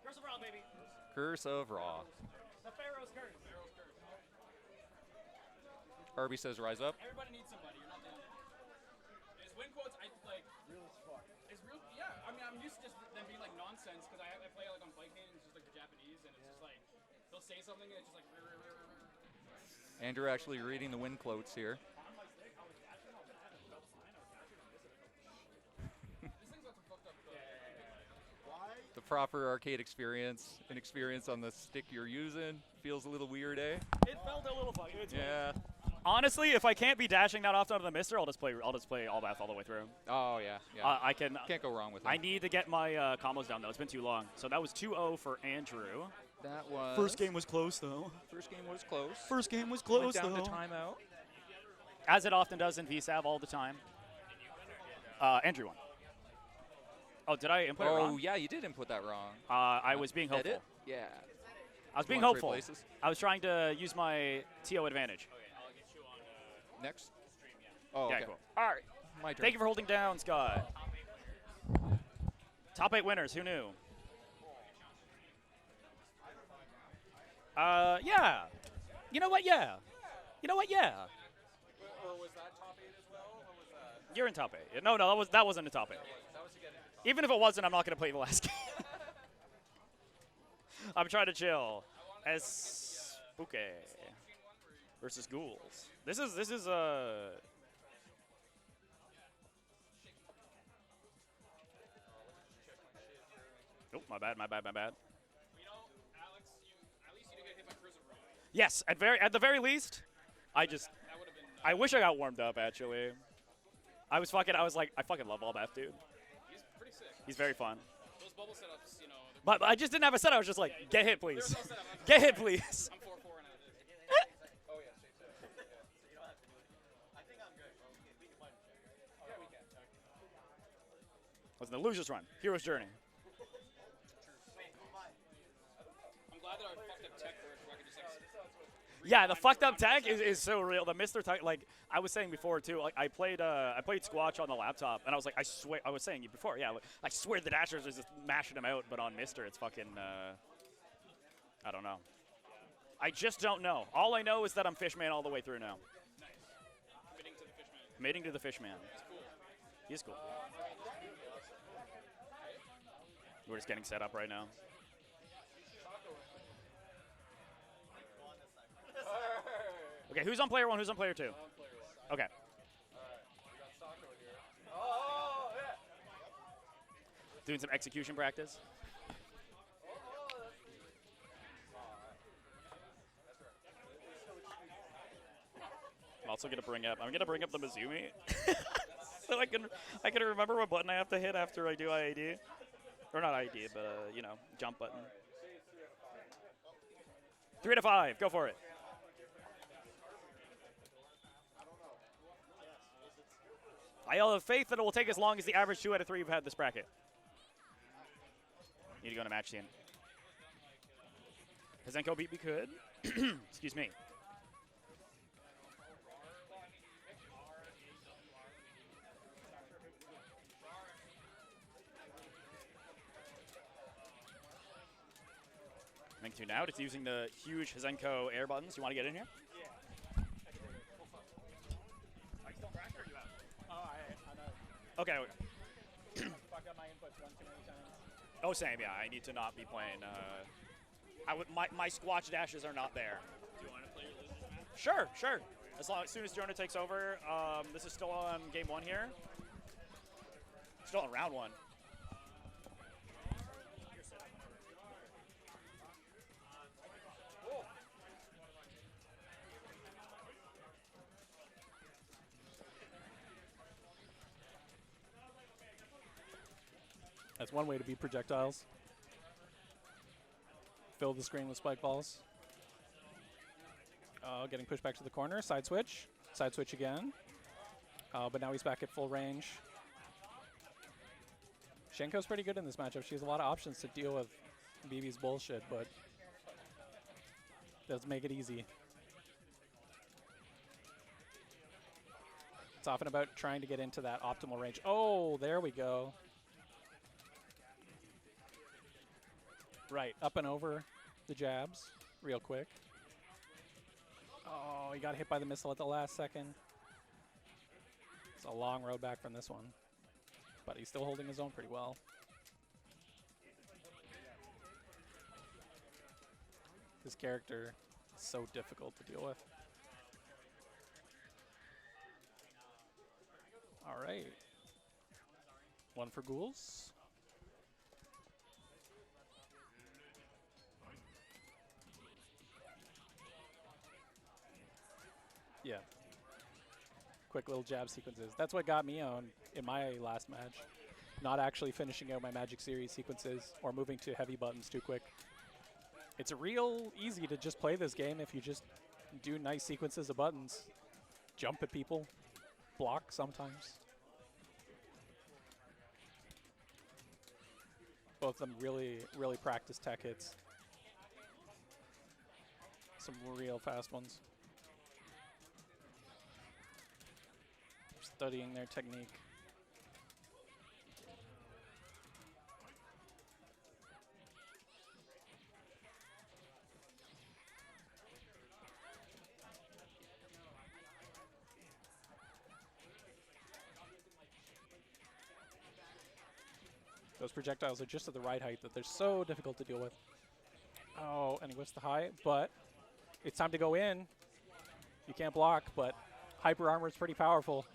Curse of Raw, baby. Curse of Raw. The Pharaoh's curse. Harvey says rise up. Everybody needs somebody. You're not the only one. His win quotes, I like. Real as fuck. It's real. Yeah. I mean, I'm used to just them being like nonsense because I play like on Viking and it's just like the Japanese and it's just like they'll say something and it's just like. Andrew actually reading the win quotes here. The proper arcade experience, an experience on the stick you're using, feels a little weird, eh? It felt a little funny. Yeah. Honestly, if I can't be dashing that off onto the Mister, I'll just play all Bath all the way through. Oh yeah, yeah. I can. Can't go wrong with it. I need to get my combos down though. It's been too long. So that was 2-0 for Andrew. That was. First game was close though. First game was close. First game was close Went down though. to timeout. As it often does in VSAV all the time. Andrew won. Oh, did I input it wrong? Oh yeah, you did input that wrong. I was being hopeful. Edit? Yeah. I was being Want hopeful. places? I was trying to use my TO advantage. Next. Oh, Yeah, okay. cool. All right. My turn. Thank you for holding down, Scott. Top 8 winners. Who knew? Yeah. You know what? Yeah. You know what? Yeah. Or was that top 8 as well? Or was that? You're in top 8. No, that wasn't a top 8. That was to get into top Even if it wasn't, I'm not going to play the last game. I'm trying to chill. Esspookay versus Ghoulz. This is Oh, my bad. You know, Alex, at least you didn't get hit by CursedReign. Yes, at the very least, That would have been. I wish I got warmed up actually. I was like, I fucking love all that dude. He's pretty sick. He's very fun. Those bubble setups, you know. But I just didn't have a set. I was just like, get hit, please. There's no setup. Get hit, please. I'm 4-4 and out of this. Oh yeah, shape set. Yeah. I think I'm good. We can find it. Yeah, we can. Wasn't the loser's run. Hero's journey. I'm glad that our fucked up tech worked where I could just like. Yeah, the fucked up tech is so real. The Mr. Tech, like I was saying before too. Like I played Squatch on the laptop, and I was like, I swear, I was saying before, yeah, I swear the dashers is just mashing them out, but on Mr. it's fucking, I don't know. I just don't know. All I know is that I'm Fishman all the way through now. Nice. Committing to the Fishman. Committing to the Fishman. That's cool. He's cool. We're just getting set up right now. Okay, who's on player 1? Who's on player 2? Okay. Doing some execution practice. I'm also gonna bring up the Mizumi, so I can remember what button I have to hit after I do IAD, or not IAD, but you know, jump button. 3 to 5, go for it. I have faith that it will take as long as the average 2 out of 3 who've had this bracket. Need to go to match scene. Hsien-ko beat me could. Excuse me. Link 2 now. It's using the huge Hsien-ko air buttons. You want to get in here? Okay. Fucked up my inputs one too many times. Oh, same. Yeah, I need to not be playing. My Squatch dashes are not there. Do you want to play your losers match? Sure, sure. As soon as Jonah takes over, this is still on game 1 here. Still on round 1. That's one way to beat projectiles. Fill the screen with spike balls. Getting pushed back to the corner. Side switch. Side switch again. But now he's back at full range. Hsien-ko's pretty good in this matchup. She has a lot of options to deal with BB's bullshit, but doesn't make it easy. It's often about trying to get into that optimal range. Oh, there we go. Right, up and over the jabs real quick. Oh, he got hit by the missile at the last second. It's a long road back from this one, but he's still holding his own pretty well. This character is so difficult to deal with. All right. One for Ghoulz. Yeah. Quick little jab sequences. That's what got me on in my last match. Not actually finishing out my Magic Series sequences or moving to heavy buttons too quick. It's real easy to just play this game if you just do nice sequences of buttons. Jump at people. Block sometimes. Both of them really, really practice tech hits. Some real fast ones. studying their technique. Those projectiles are just at the right height that they're so difficult to deal with. Oh, and he whiffs the high, but it's time to go in. You can't block, but hyper armor is pretty powerful.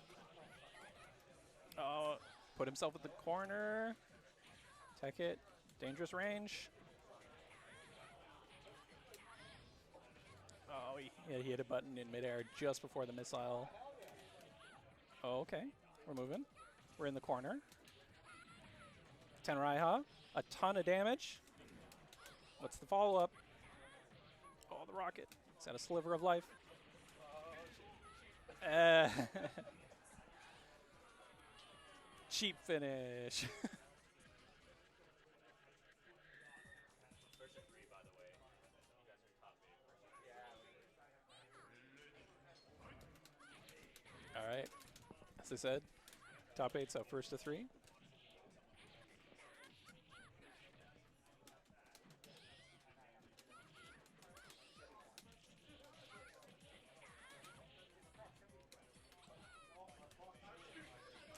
Oh, put himself in the corner. Tech hit, dangerous range. Oh, he hit a button in midair just before the missile. Oh, okay, we're moving. We're in the corner. Tenraiha, a ton of damage. What's the follow-up? Oh, the rocket. Is that a sliver of life? Cheap finish. All right. As I said, top 8's up first to 3.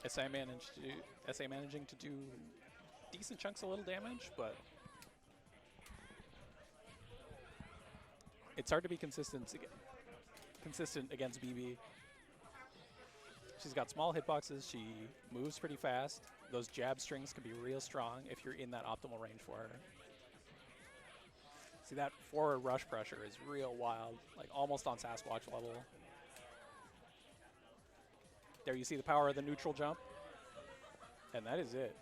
SA managing to do decent chunks of little damage, but it's hard to be consistent against BB. She's got small hitboxes. She moves pretty fast. Those jab strings can be real strong if you're in that optimal range for her. See, that forward rush pressure is real wild, like almost on Sasquatch level. There you see the power of the neutral jump. And that is it.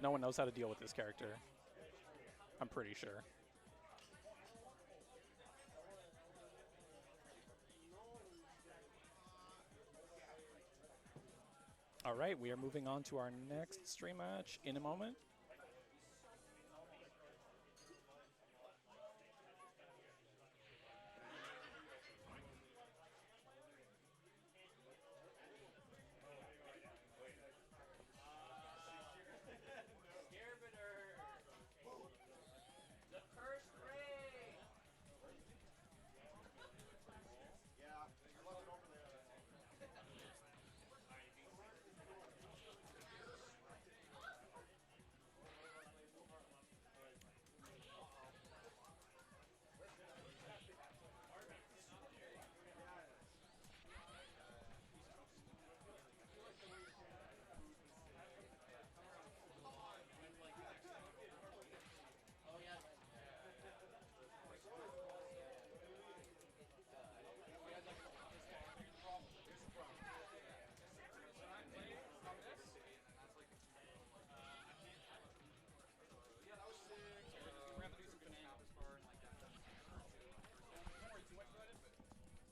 No one knows how to deal with this character. I'm pretty sure. All right, we are moving on to our next stream match in a moment.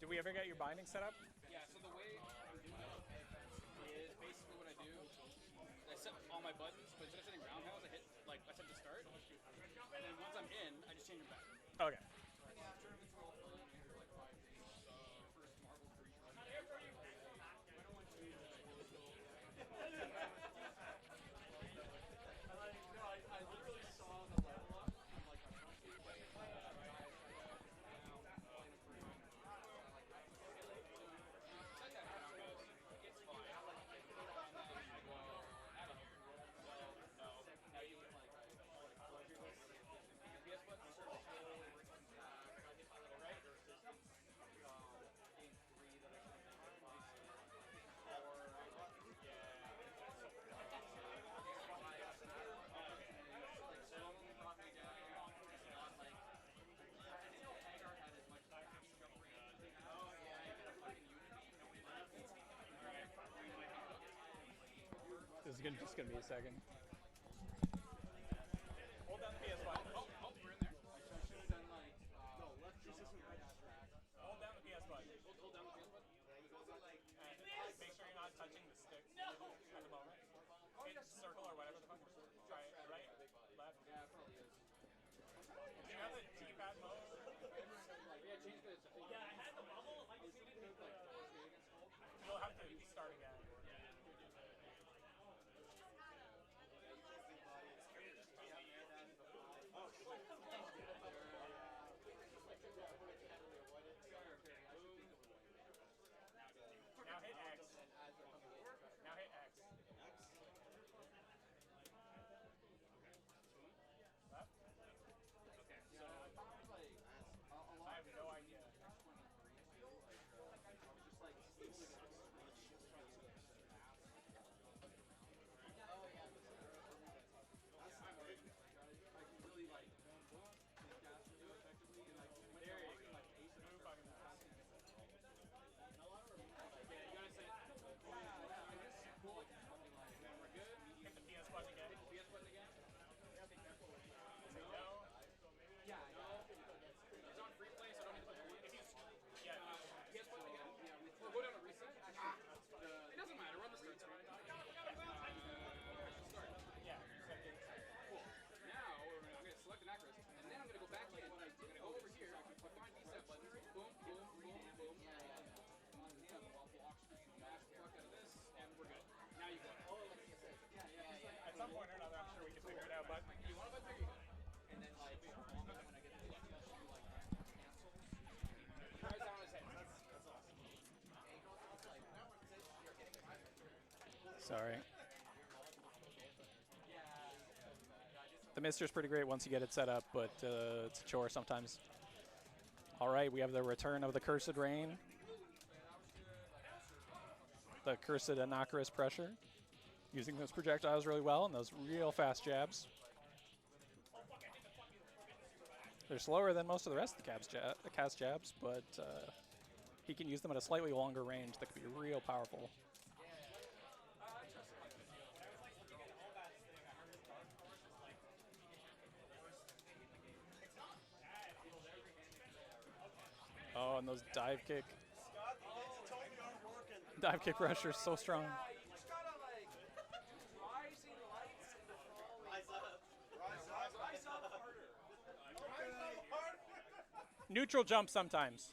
Did we ever get your binding set up? Yeah, so the way I'm doing it is basically what I do. I set all my buttons, but instead of setting roundhouse, I set to start. And then once I'm in, I just change them back. Okay. This is just gonna be a second. Hold down the PS button. Oh, we're in there. I should have done like, no, left system right track. Hold down the PS button. Hold down the PS button. And make sure you're not touching the sticks at the moment. Hit circle or whatever the fuck. Right, left. Yeah, it probably is. Do you have the D-pad mode? Yeah, change this. Yeah, I had the bubble. Like, you'll have to start Sorry. The Mister's pretty great once you get it set up, but it's a chore sometimes. All right, we have the return of the CursedReign. The Cursed Anakaris pressure. Using those projectiles really well and those real fast jabs. They're slower than most of the rest of the cast jabs, but he can use them at a slightly longer range that could be real powerful. Oh, and those dive kick pressure is so strong. Neutral jump sometimes.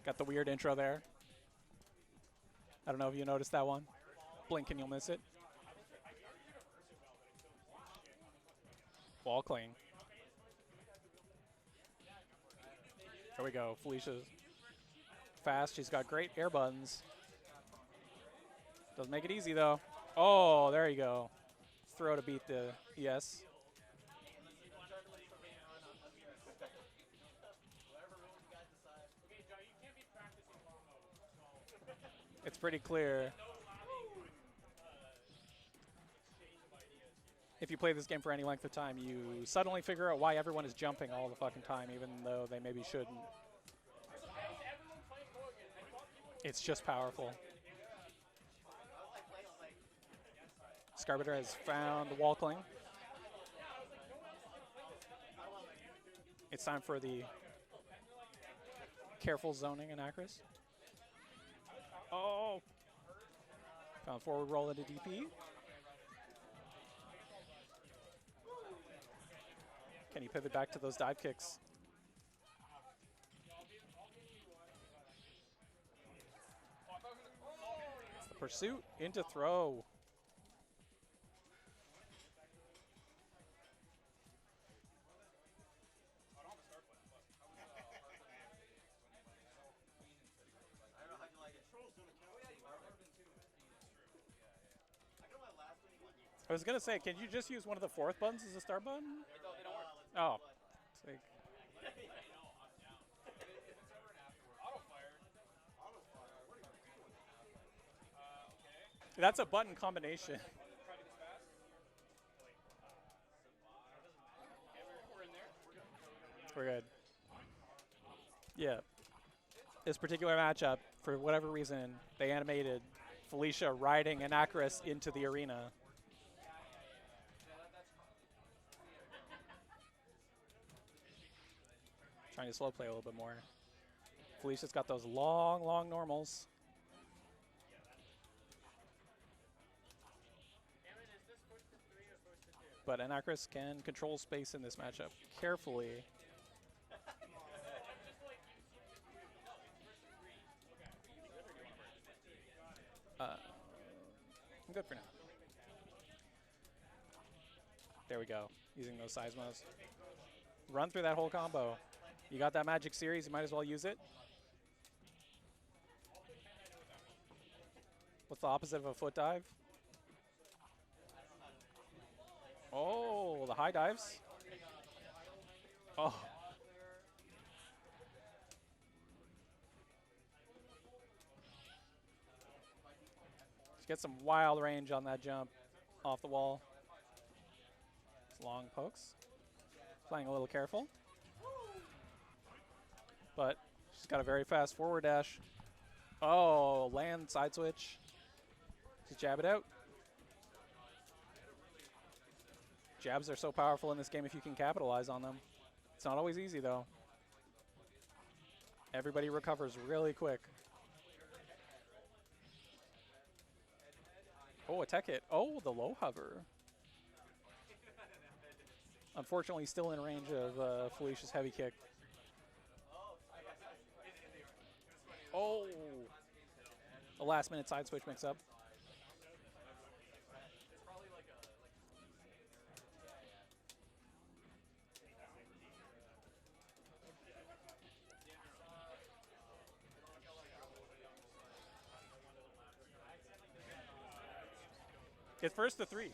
Got the weird intro there. I don't know if you noticed that one. Blink and you'll miss it. Wall cling. There we go. Felicia's fast. She's got great air buttons. Doesn't make it easy, though. Oh, there you go. Throw to beat the ES. It's pretty clear. If you play this game for any length of time, you suddenly figure out why everyone is jumping all the fucking time, even though they maybe shouldn't. It's just powerful. Scarbiter has found the wall cling. It's time for the careful zoning Anakaris. Oh! Found forward roll into DP. Can he pivot back to those dive kicks? It's the pursuit into throw. I was going to say, can you just use one of the fourth buttons as a start button? Oh. Sick. That's a button combination. We're good. Yeah. This particular matchup, for whatever reason, they animated Felicia riding Anakaris into the arena. Trying to slow play a little bit more. Felicia's got those long, long normals. But Anakaris can control space in this matchup carefully. I'm good for now. There we go. Using those seismos. Run through that whole combo. You got that magic series, you might as well use it. What's the opposite of a foot dive? Oh, the high dives. Oh. Just get some wild range on that jump off the wall. Long pokes. Playing a little careful. But she's got a very fast forward dash. Oh, land, side switch. Just jab it out. Jabs are so powerful in this game if you can capitalize on them. It's not always easy, though. Everybody recovers really quick. Oh, a tech hit. Oh, the low hover. Unfortunately, still in range of Felicia's heavy kick. Oh, a last-minute side switch mix-up. It's first to 3.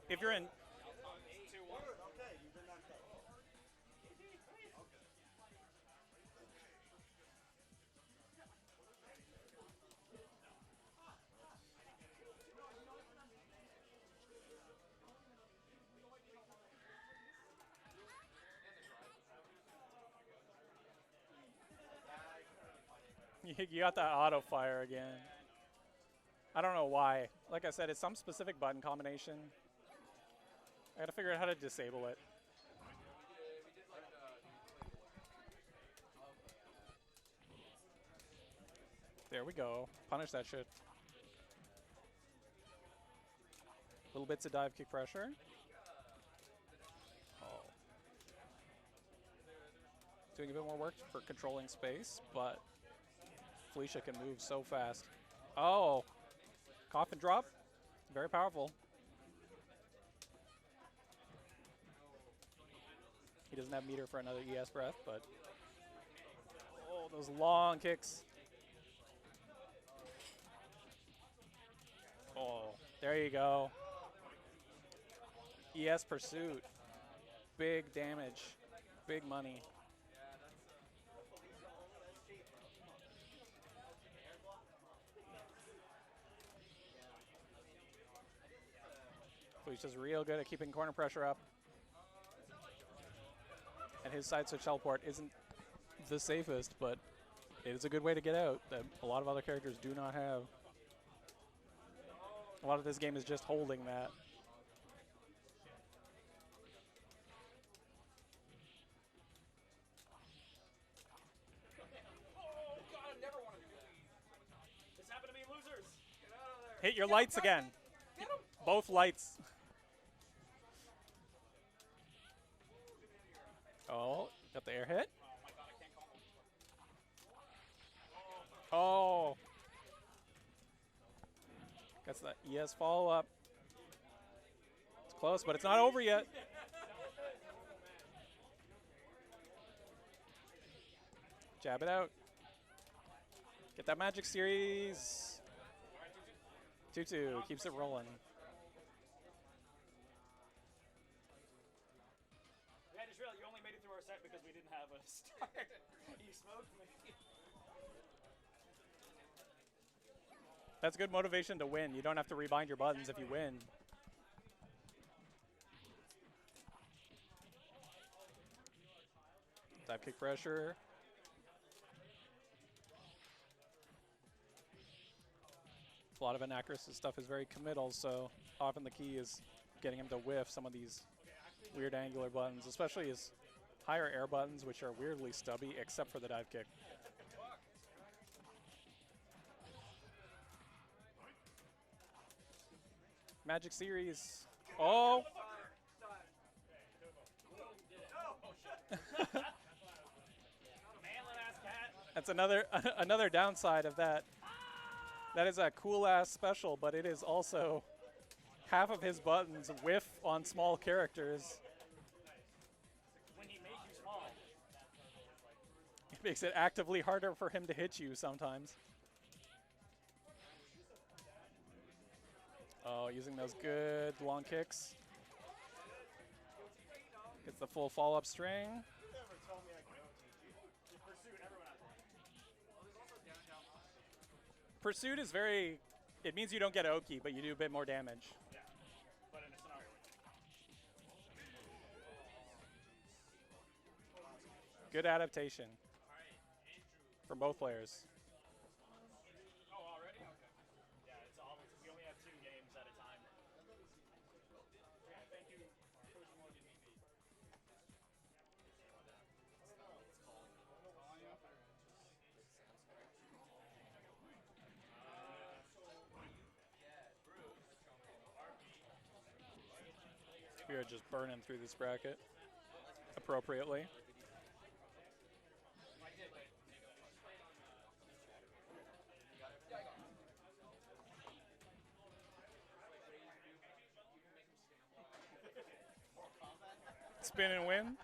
If you're in. You got that auto fire again. I don't know why. Like I said, it's some specific button combination. I gotta figure out how to disable it. There we go. Punish that shit. Little bits of dive kick pressure. Oh. Doing a bit more work for controlling space, but Felicia can move so fast. Oh. Coffin drop. Very powerful. He doesn't have meter for another ES breath, but oh, those long kicks. Oh, there you go. ES pursuit. Big damage. Big money. He's just real good at keeping corner pressure up. And his side switch teleport isn't the safest, but it is a good way to get out that a lot of other characters do not have. A lot of this game is just holding that. This happened to me, losers. Get out of there. Hit your lights again. Both lights. Oh, got the air hit. Oh. Gets the ES follow up. It's close, but it's not over yet. Jab it out. Get that magic series. 2-2, keeps it rolling. Yeah, I just realized you only made it through our set because we didn't have a start. You smoked me. That's good motivation to win. You don't have to rebind your buttons if you win. Dive kick pressure. A lot of Anakaris' stuff is very committal, so often the key is getting him to whiff some of these weird angular buttons, especially his higher air buttons, which are weirdly stubby, except for the dive kick. Magic series. Oh! That's another downside of that. That is a cool ass special, but it is also half of his buttons whiff on small characters. When he made you small. It makes it actively harder for him to hit you sometimes. Oh, using those good long kicks. Gets the full follow-up string. Pursuit is very, it means you don't get Oki, but you do a bit more damage. Yeah, but in a scenario. Good adaptation from both players. Oh, already? Okay. Yeah, it's always, we only have 2 games at a time. Yeah, thank you, Coach Morgan. We are just burning through this bracket appropriately. Spin and win.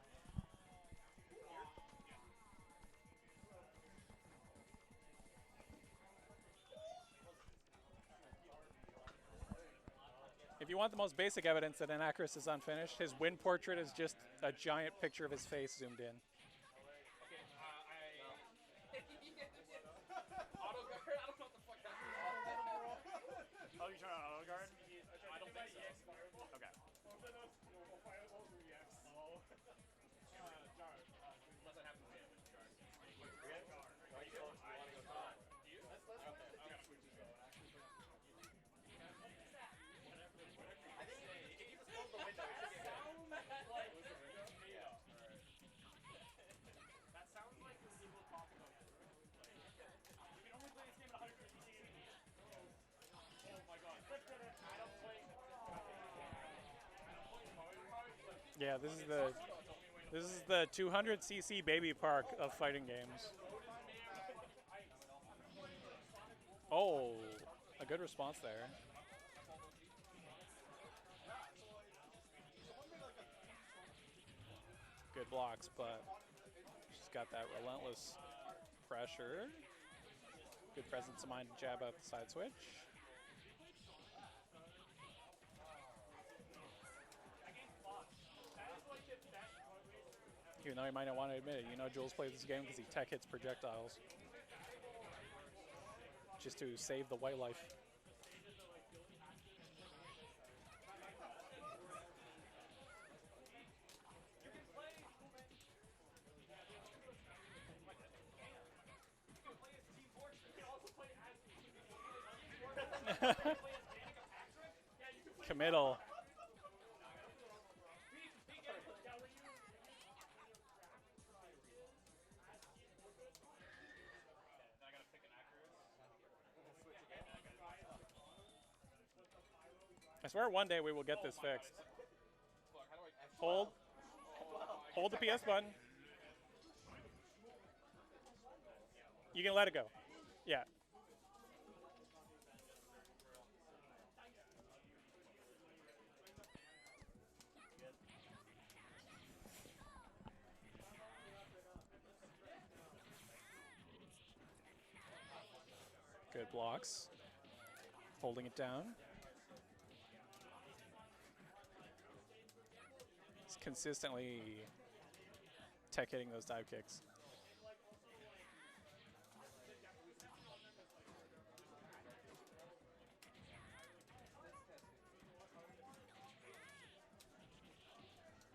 If you want the most basic evidence that Anakaris is unfinished, his win portrait is just a giant picture of his face zoomed in. Auto guard? I don't know what the fuck that is. Oh, you trying to auto guard? I don't think so. Okay. Unless that happens again. That sounds like when people talk about it. You can only play this game at 150cc. Oh my god. I don't play. Yeah, this is the 200cc baby park of fighting games. Oh, a good response there. Good blocks, but she's got that relentless pressure. Good presence of mind to jab up the side switch. Even though he might not want to admit it, you know Jules plays this game because he tech hits projectiles. Just to save the white life. Committal. I swear one day we will get this fixed. Hold. Hold the PS button. You can let it go. Yeah. Good blocks. Holding it down. He's consistently tech hitting those dive kicks.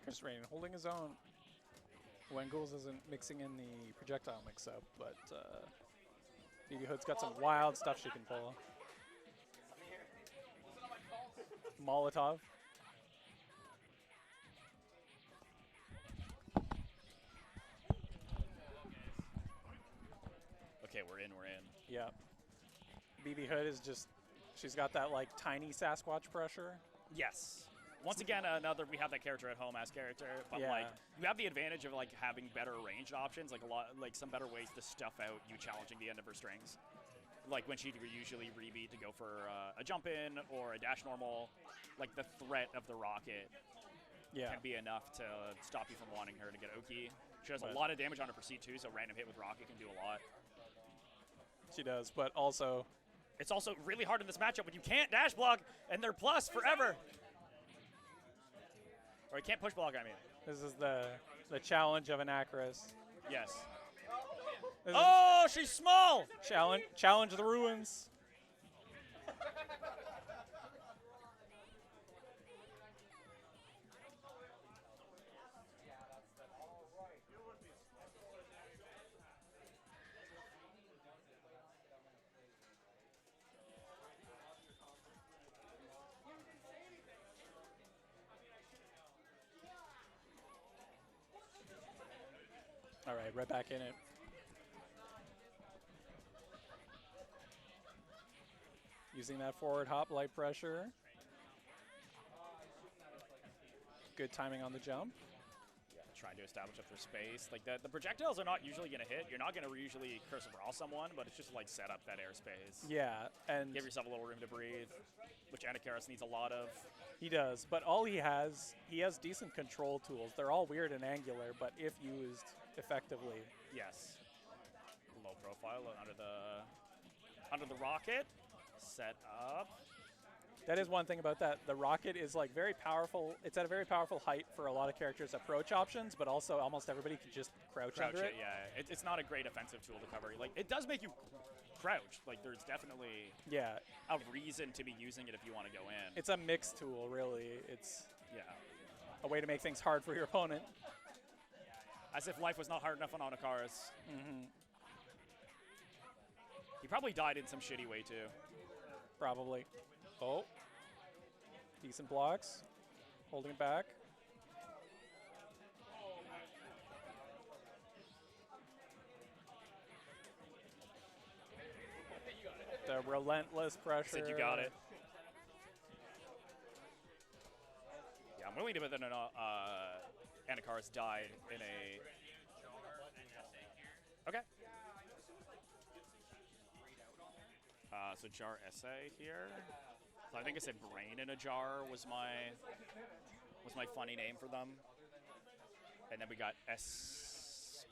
CursedReign holding his own when Ghoulz isn't mixing in the projectile mix-up, but BB Hood's got some wild stuff she can pull. Molotov. Okay, we're in. Yeah. BB Hood is just, she's got that like tiny Sasquatch pressure. Yes. Once again, we have that character at home as character, but Yeah. like you have the advantage of like having better ranged options, like some better ways to stuff out you challenging the end of her strings. Like when she'd usually rebeat to go for a jump in or a dash normal, like the threat of the rocket can be enough to stop you from wanting her to get Oki. She does a lot of damage on her pursuit too, so random hit with rocket can do a lot. She does, but also it's also really hard in this matchup when you can't dash block and they're plus forever. Or you can't push block, I mean. This is the challenge of Anakaris. Yes. This she's small! Challenge the ruins. All right, right back in it. Using that forward hop, light pressure. Good timing on the jump. Trying to establish up their space. Like the projectiles are not usually going to hit. You're not going to usually CursedReign someone, but it's just like set up that airspace. Yeah, and give yourself a little room to breathe, which Anakaris needs a lot of. He does, but all he has decent control tools. They're all weird and angular, but if used effectively. Yes. Low profile under the rocket. Set up. That is one thing about that. The rocket is like very powerful. It's at a very powerful height for a lot of characters' approach options, but also almost everybody can just crouch under it. Yeah. It's not a great offensive tool to cover. Like, it does make you crouch. Like, there's definitely Yeah, a reason to be using it if you want to go in. it's a mix tool, really. It's Yeah. a way to make things hard for your opponent. As if life was not hard enough on Anakaris. He probably died in some shitty way, too. Probably. Oh. Decent blocks. Holding it back. The relentless pressure. Said you got it. Yeah, I'm willing to bet that Anakaris died in a... Okay. So jar essay here. So I think I said brain in a jar was my funny name for them. And then we got Esspookay.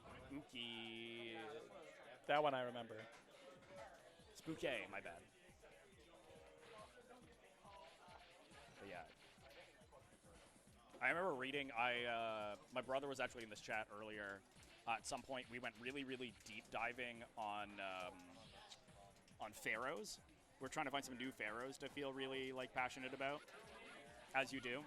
That one I remember. Spookay, my bad. But yeah. I remember reading, my brother was actually in this chat earlier. At some point, we went really, really deep diving on pharaohs. We're trying to find some new pharaohs to feel really like passionate about, as you do.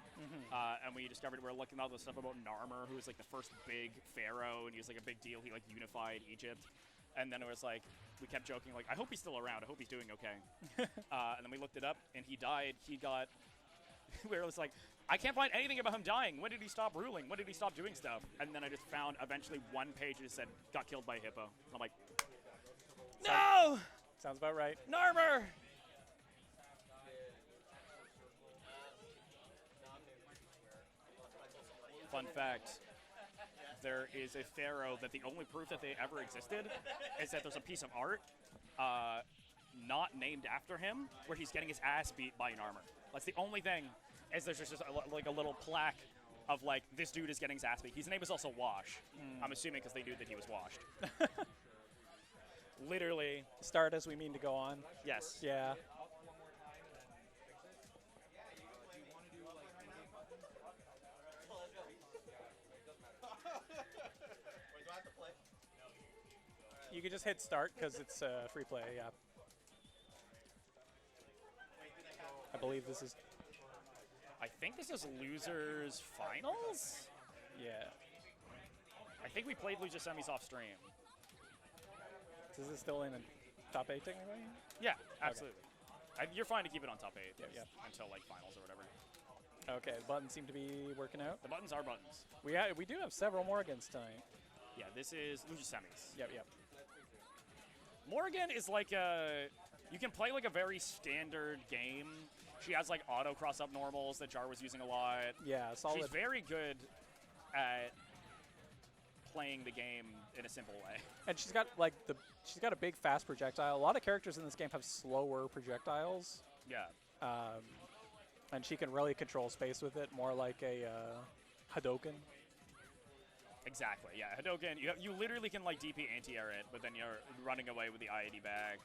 And we discovered we're looking at all the stuff about Narmer, who was like the first big pharaoh, and he was like a big deal. He like unified Egypt. And then it was like, we kept joking, like, I hope he's still around. I hope he's doing okay. And then we looked it up, and he died. He got, we were just like, I can't find anything about him dying. When did he stop ruling? When did he stop doing stuff? And then I just found eventually one page that said, got killed by a hippo. And I'm like, no! Sounds about right. Narmer! Fun fact. There is a pharaoh that the only proof that they ever existed is that there's a piece of art not named after him where he's getting his ass beat by an armor. That's the only thing, is there's just like a little plaque of like, this dude is getting his ass beat. His name is also Wash. I'm assuming because they knew that he was washed. Literally. Start as we mean to go on. Yes. Yeah. You can just hit start because it's free play, yeah. I believe this is... I think this is losers finals? Yeah. I think we played loser semis off stream. Is this still in the top 8 technically? Yeah, absolutely. You're fine to keep it on top 8 Yeah. until like finals or whatever. Okay, the buttons seem to be working out. The buttons are buttons. We do have several Morrigans tonight. Yeah, this is loser semis. Yep. Morrigan is like you can play like a very standard game. She has like auto cross up normals that Jar was using a lot. Yeah, solid. She's very good at playing the game in a simple way. And she's got like she's got a big fast projectile. A lot of characters in this game have slower projectiles. Yeah. And she can really control space with it, more like a Hadoken. Exactly, yeah. Hadoken, you literally can like DP anti-air it, but then you're running away with the IAD back.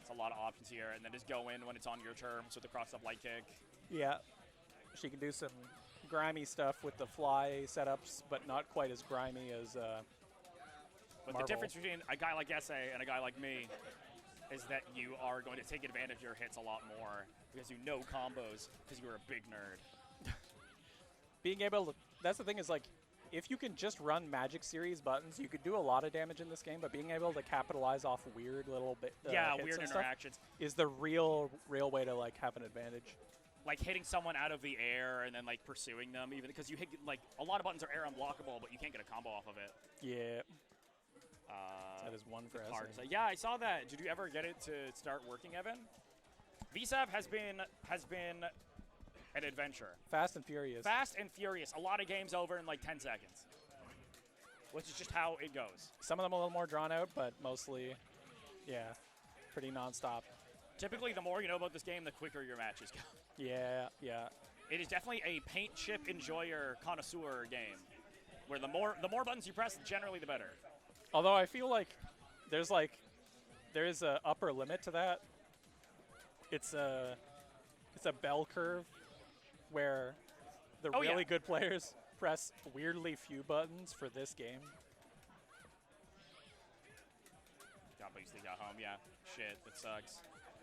It's a lot of options here, and then just go in when it's on your terms with the cross-up light kick. Yeah. She can do some grimy stuff with the fly setups, but not quite as grimy as But Marvel. the difference between a guy like SA and a guy like me is that you are going to take advantage of your hits a lot more because you know combos because you're a big nerd. being able to... That's the thing is, like, if you can just run Magic Series buttons, you could do a lot of damage in this game, but being able to capitalize off weird little bit hits weird and stuff interactions. is the real way to, like, have an advantage. Like hitting someone out of the air and then like pursuing them, even because you hit like a lot of buttons are air unblockable, but you can't get a combo off of it. Yeah. That is one for Hard. us. So, yeah, I saw that. Did you ever get it to start working, Evan? VSAV has been an adventure. Fast and furious. Fast and furious. A lot of games over in like 10 seconds, which is just how it goes. Some of them a little more drawn out, but mostly, yeah, pretty nonstop. Typically, the more you know about this game, the quicker your matches go. Yeah. It is definitely a paint chip enjoyer connoisseur game, where the more buttons you press, generally the better. Although I feel like there is a upper limit to that. It's a a bell curve where the Oh, yeah. really good players press weirdly few buttons for this game. God, but you still got home. Yeah, shit, it sucks.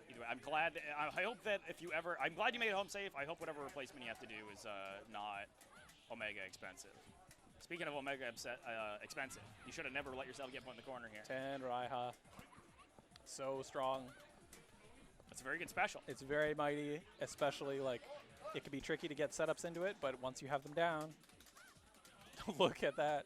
Either way, I'm glad. I hope that if you ever, I'm glad you made it home safe. I hope whatever replacement you have to do is not Omega expensive. Speaking of Omega expensive, you should have never let yourself get put in the corner here. 10 Raiha. So strong. That's a very good special. It's very mighty, especially like it can be tricky to get setups into it, but once you have them down, look at that.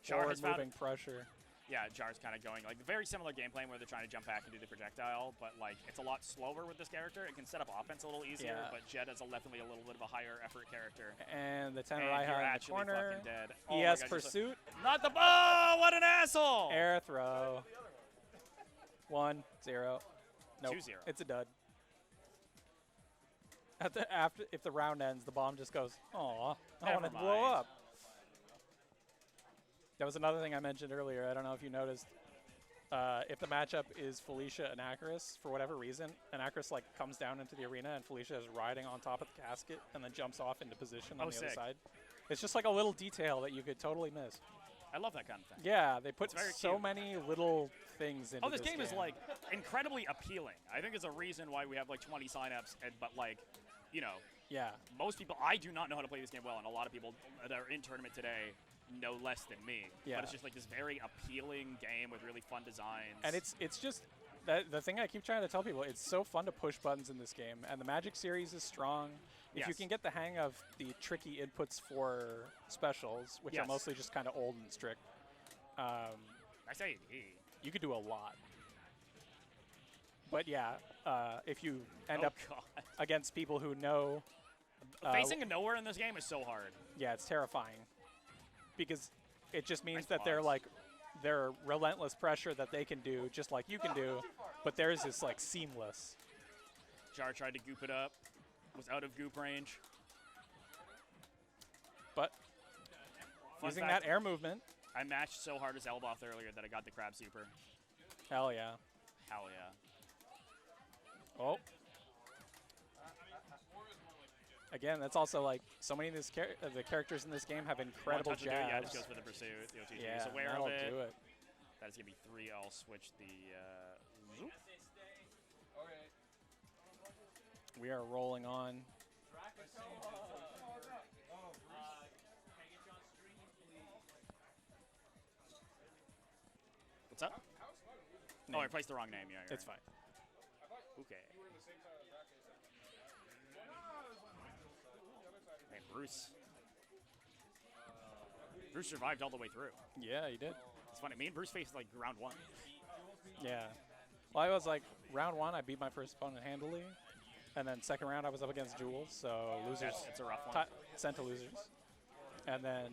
Jar has found Forward moving pressure. Yeah, Jar's kind of going like very similar gameplay where they're trying to jump back and do the projectile, but like it's a lot slower with this character. It can set up offense a little easier, Yeah. but Jed is definitely a little bit of a higher effort character. And the 10 And you're Raiha in the actually corner. fucking dead. Oh my ES God, you're so- pursuit. Not the oh, what an asshole! Air throw. 1-0. Nope. 2-0. It's a dud. If the round ends, the bomb just goes, "Aw, I Never want to blow mind. up." That was another thing I mentioned earlier. I don't know if you noticed. If the matchup is Felicia and Anakaris, for whatever reason, Anakaris like comes down into the arena and Felicia is riding on top of the casket and then jumps off into position on Oh, the other sick. side. It's just like a little detail that you could totally miss. I love that kind of thing. Yeah, they put It's very so cute. many little things into Oh, this game is like incredibly appealing. I think there's a reason why we have like 20 signups, but like, you know, Yeah. most people, I do not know how to play this game well, and a lot of people that are in tournament today know less than me. Yeah. But it's just like this very appealing game with really fun designs. And it's just that the thing I keep trying to tell people, it's so fun to push buttons in this game, and the Magic series is strong. If you Yes. can get the hang of the tricky inputs for specials, which are Yes. mostly just kind of old and strict, I say, you could do a lot. But yeah, if you end oh up god, against people who know, facing a nowhere in this game is so hard. yeah, it's terrifying. Because it just means Nice that they're pause. like, their relentless pressure that they can do just like you can do, but theirs is like seamless. Jar tried to goop it up, was out of goop range. But Fun using fact, that air movement, I matched so hard as Elboth earlier that I got the crab super. hell yeah. Hell yeah. Oh. Again, that's also like so many of the characters in this game have incredible One touch will do it, yeah, it just jabs. goes for the pursuit. The OTG Yeah, is aware that'll of it. do it. That is going to be 3. I'll switch the zoop. We are rolling on. What's up? Oh, I placed the wrong name. Yeah, you're It's right. fine. Okay. Hey, Bruce. Bruce survived all the way through. Yeah, you did. It's funny. Me and Bruce faced like round 1. Yeah. Well, I was like, round 1, I beat my first opponent handily. And then second round, I was up against Ghoulz, so losers. It's a rough one. Sent to losers. And then...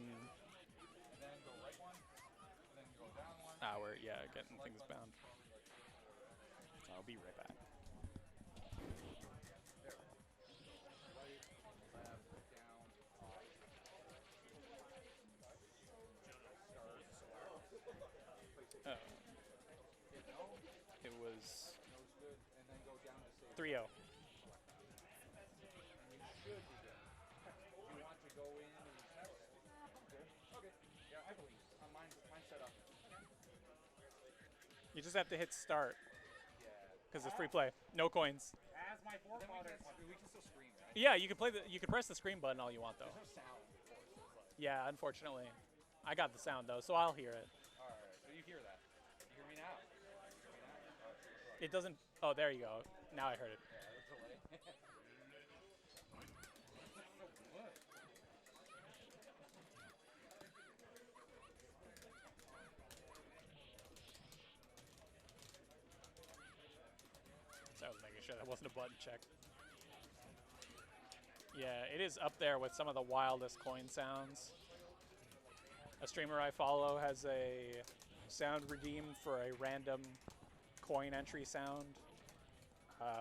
we're, getting things bound. So I'll be right back. It was 3-0. You just have to hit start. Because it's free play. No coins. As my forefathers. We can still scream, right? Yeah, you can play you can press the screen button all you want though. Yeah, unfortunately. I got the sound though, so I'll hear it. Alright, so you hear that. You hear me now? It doesn't oh there you go. Now I heard it. So I was making sure that wasn't a button check. Yeah, it is up there with some of the wildest coin sounds. A streamer I follow has a sound redeemed for a random coin entry sound.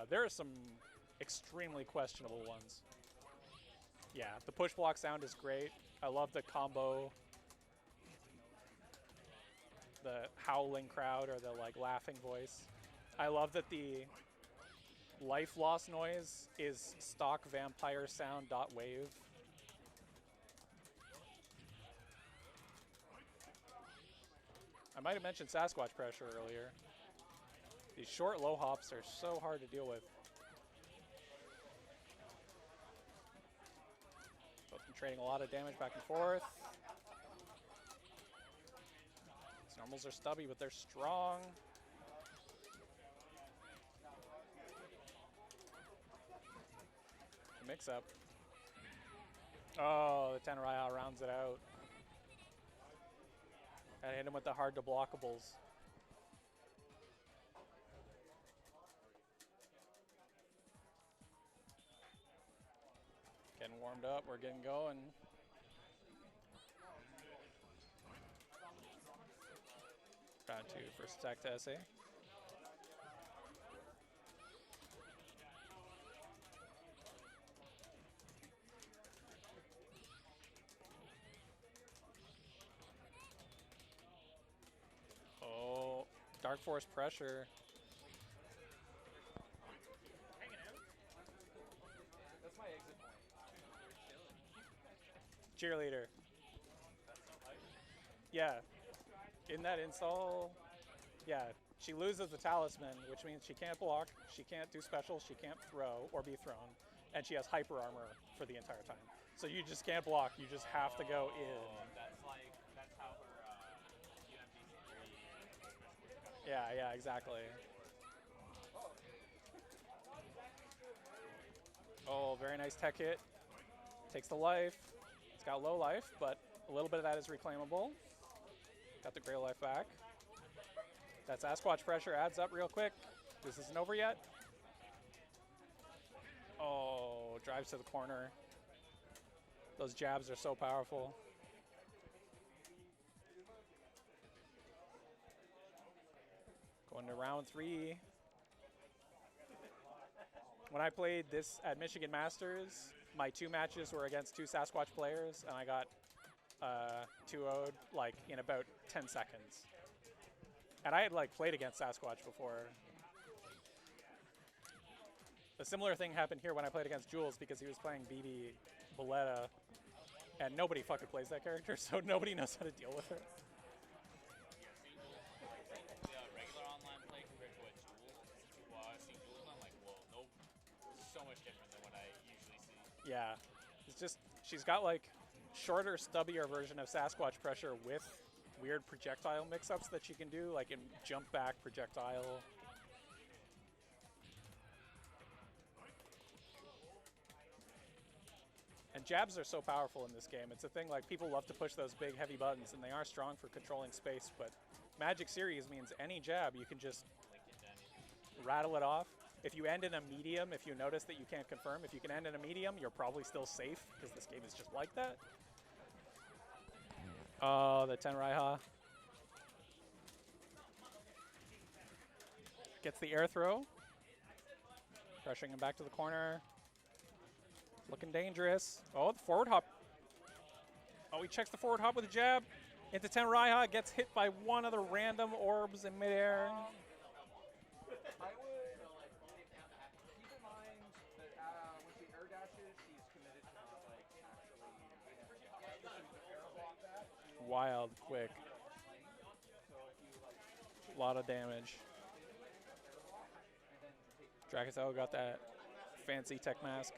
There are some extremely questionable ones. Yeah, the push block sound is great. I love the combo, the howling crowd or the like laughing voice. I love that the life loss noise is stock vampire sound dot wave. I might have mentioned Sasquatch pressure earlier. These short low hops are so hard to deal with. Both been trading a lot of damage back and forth. These normals are stubby, but they're strong. Mix up. Oh, the Tenraiha rounds it out. Gotta hit him with the hard to blockables. Getting warmed up, we're getting going. Round 2, first attack to SA. Oh, Dark Force pressure. That's my exit point. Cheerleader. Yeah. In that install, yeah, she loses the talisman, which means she can't block, she can't do specials, she can't throw or be thrown, and she has hyper armor for the entire time. So you just can't block, you just have to go in. That's how her Yeah, exactly. Oh, very nice tech hit. Takes the life. It's got low life, but a little bit of that is reclaimable. Got the Grail life back. That Sasquatch pressure adds up real quick. This isn't over yet. Oh, drives to the corner. Those jabs are so powerful. Going to round 3. When I played this at Michigan Masters, my 2 matches were against 2 Sasquatch players, and I got 2-0'd like in about 10 seconds. And I had like played against Sasquatch before. A similar thing happened here when I played against Jules because he was playing BB Boletta, and nobody fucking plays that character, so nobody knows how to deal with her. regular online play compared to what see Ghoulz, I'm like, whoa, no, so much different than what I usually see. Yeah, it's just, she's got like shorter, stubbier version of Sasquatch pressure with weird projectile mix-ups that she can do, like in jump back projectile. And jabs are so powerful in this game. It's a thing, like, people love to push those big, heavy buttons, and they are strong for controlling space, but Magic Series means any jab, you can just rattle it off. If you end in a medium, if you notice that you can't confirm, if you can end in a medium, you're probably still safe, because this game is just like that. Oh, the Tenraiha. Gets the air throw. Pressuring him back to the corner. Looking dangerous. Oh, the forward hop. Oh, he checks the forward hop with a jab. Into Tenraiha. Gets hit by one of the random orbs in midair. I would keep in mind that when she air dashes, she's committed to not like actually air block that. Wild, quick. A lot of damage. Dracatel got that fancy tech mask.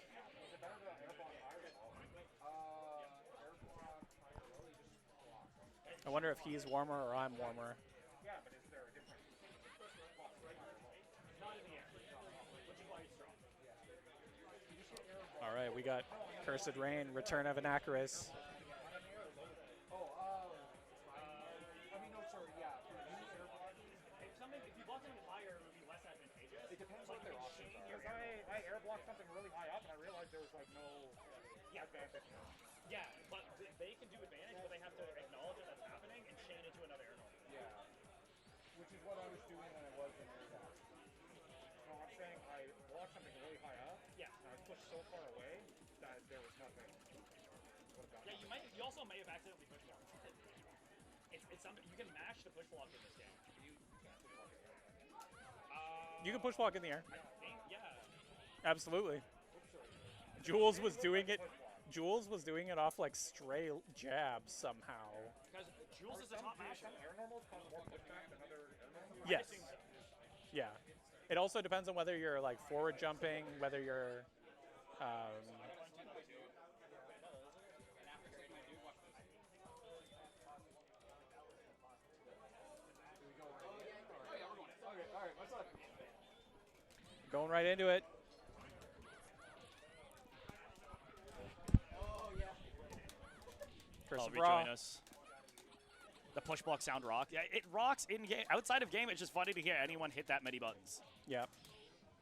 I wonder if he's warmer or I'm warmer. Yeah, but is there a difference? Not in the air, which is why he's strong. All right, we got CursedReign, Return of Anakaris. I mean, no, sorry, yeah. If you block something higher, it would be less advantageous. It depends So what you their can options chain are. your Because I air blocked something really high up, and I realized there was like no advantage. Yeah, but they can do advantage, but they have to acknowledge that that's happening and chain into another air normal. Yeah. Which is what I was doing when I was in air dash. No, I'm saying I blocked something really high up. Yeah. And I was pushed so far away that there was nothing. Yeah, you also may have accidentally push blocked. It's something you can mash to push block in this game. You can push block in the air. I think, yeah. Absolutely. Jules was doing it. Jules was doing it off like stray jabs somehow. Because Jules is a top matchup. Air normals cause more pushback than other air normals? Yes. Yeah. It also depends on whether you're like forward jumping, whether you're. Going right into it. Oh, Curse of Raw. rejoin us. The push block sound rock. Yeah, it rocks in game. Outside of game, it's just funny to hear anyone hit that many buttons. Yep.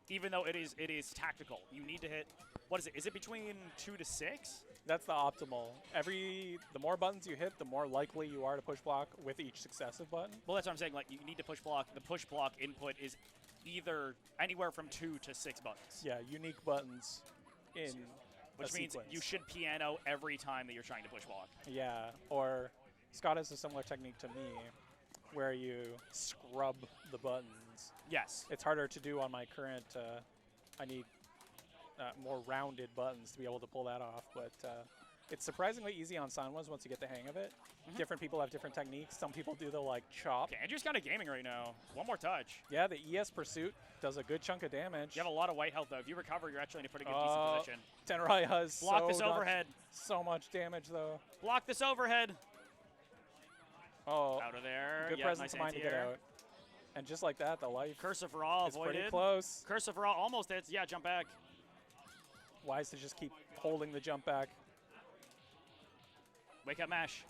Even though it is tactical. You need to hit, what is it? Is it between 2 to 6? That's the optimal. The more buttons you hit, the more likely you are to push block with each successive button. Well, that's what I'm saying. Like, you need to push block. The push block input is either anywhere from 2 to 6 buttons. Yeah, unique buttons in Which a means sequence. you should piano every time that you're trying to push block. Yeah, or Scott has a similar technique to me where you scrub the buttons. Yes. It's harder to do on my current, I need more rounded buttons to be able to pull that off, but it's surprisingly easy on sound ones once you get the hang of it. Different people have different techniques. Some people do the like chop. Okay, Andrew's kind of gaming right now. One more touch. Yeah, the ES Pursuit does a good chunk of damage. You have a lot of white health, though. If you recover, you're actually in a pretty good, decent position. Tenrai has Block this overhead. So much damage, though. Block this overhead. Oh, Out of there. good Yep, presence nice of mind to get anti-air. out. And just like that, the life Curse of Raw is avoided. pretty close. Curse of Raw almost hits. Yeah, jump back. Wise to just keep holding the jump back. Wake up mash.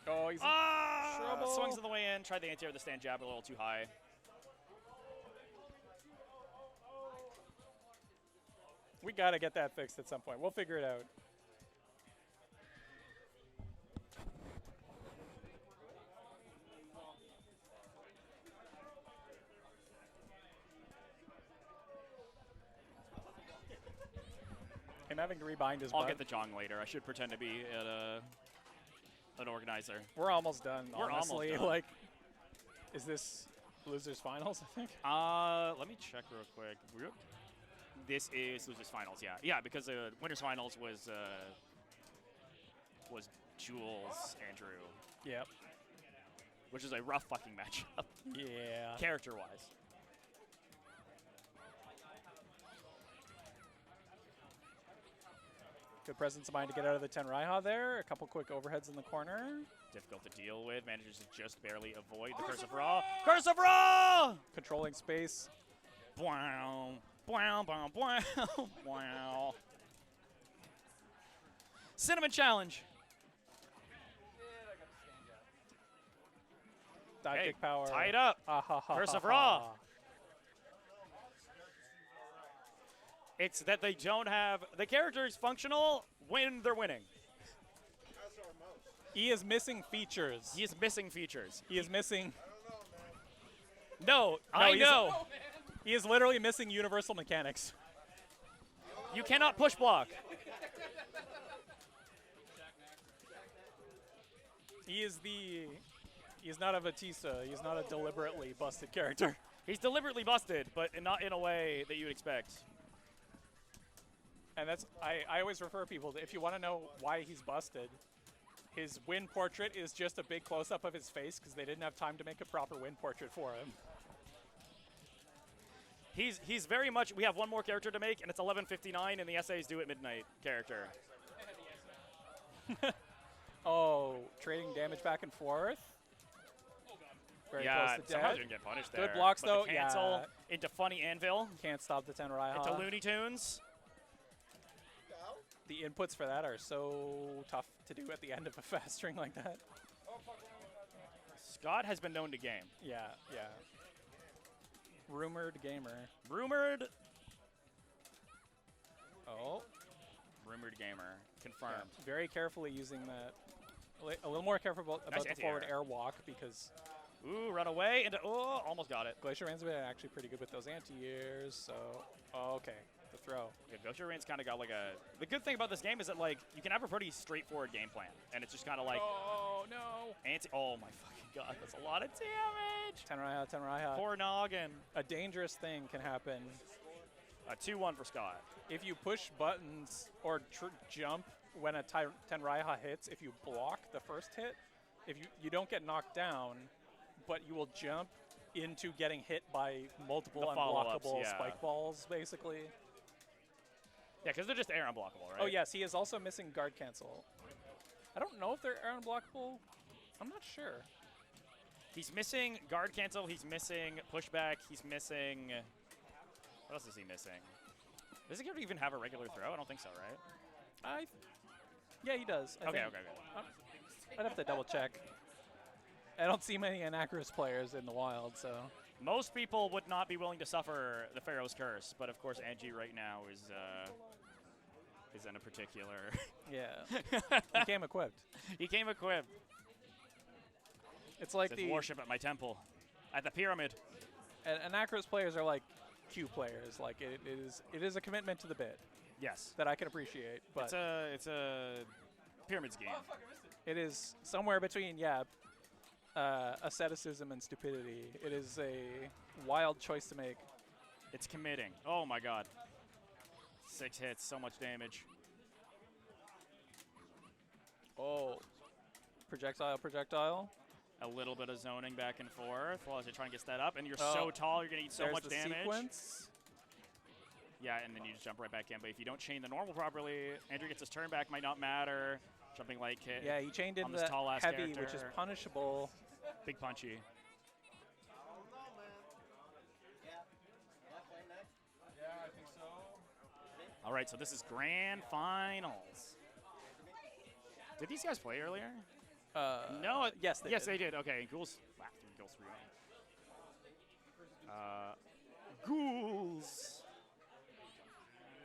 Oh, he's in trouble. Swings on the way in. Tried the anti-air, the stand jab a little too high. We got to get that fixed at some point. We'll figure it out. Him having to rebind his I'll butt. get the Jong later. I should pretend to be an organizer. We're almost done, We're almost honestly. done. Like, is this losers finals, I think? Let me check real quick. This is losers finals, yeah. Yeah, because winners finals was Jules, Andrew, Yep. which is a rough fucking matchup, Yeah. character-wise. Good presence of mind to get out of the Tenraiha there. A couple quick overheads in the corner. Difficult to deal with. Manages to just barely avoid the Curse of Raw. Curse of Raw! Controlling space. Wow. Wow, wow, wow, wow. Cinnamon Challenge. Dive Hey, kick power. tie it up. Ah, ha, ha, Curse ha, of Raw. ha. It's that they don't have the characters functional when they're winning. He is missing features. He is missing features. He is missing. No, I he's- know. He is literally missing universal mechanics. You cannot push block. He is not a Batista. He's not a deliberately busted character. He's deliberately busted, but not in a way that you would expect. And that's I always refer people to, if you want to know why he's busted, his win portrait is just a big close-up of his face because they didn't have time to make a proper win portrait for him. He's very much, we have one more character to make, and it's 11:59, and the essays due at midnight character. Oh, trading damage back and forth. Very Yeah, close to somehow dead. didn't get punished Good there. blocks, But though. The cancel Yeah. into funny anvil, Can't stop the Tenraiha. into Looney Tunes. The inputs for that are so tough to do at the end of a fast string like that. Scott has been known to game. Yeah, yeah. Rumored gamer. Rumored gamer. Confirmed. Yeah, very carefully using that. A little more careful about Nice the forward anti-air. air walk because Ooh, run away into, oh, almost got it. Glacier Rain's been actually pretty good with those anti-airs, so, oh, okay, the throw. Yeah, Glacier Rain's kind of got like a, the good thing about this game is that like, you can have a pretty straightforward game plan. And it's just kind of like, Oh, no. oh my fucking god, that's a lot of damage. Tenraiha. Poor noggin. A dangerous thing can happen A 2-1 for Scott. If you push buttons or jump when a Tenraiha hits, if you block the first hit, if you don't get knocked down, but you will jump into getting hit by multiple The follow-ups, unblockable yeah. spike balls, basically. Yeah, because they're just air unblockable, right? Oh, yes, he is also missing guard cancel. I don't know if they're air unblockable. I'm not sure. He's missing guard cancel. He's missing pushback. He's missing. What else is he missing? Does he even have a regular throw? I don't think so, right? Yeah, he does. I Okay, think. okay. I'd have to double check. I don't see many Anakaris players in the wild, so. Most people would not be willing to suffer the Pharaoh's curse, but of course Angie right now is in a particular. Yeah. He came equipped. He came equipped. It's like Says the worship at my temple, at the pyramid. Anakaris players are like Q players. Like it is a commitment to the bit Yes. that I can appreciate, but It's a pyramids game. it is somewhere between asceticism and stupidity. It is a wild choice to make. It's committing. Oh my god. 6 hits, so much damage. Oh, projectile. A little bit of zoning back and forth while you're trying to get that up, and you're Oh, so tall, you're gonna eat so There's much the damage. sequence. Yeah, and then you just jump right back in. But if you don't chain the normal properly, Andrew gets his turn back, might not matter. Jumping light hit. Yeah, he chained in on this the tall-ass heavy, character. which is punishable. Big punchy. All right, so this is grand finals. Did these guys play earlier? No. Yes, they yes, did. they did. Okay, Ghoulz. Wow, Ghoulz 3-1. Ghoulz.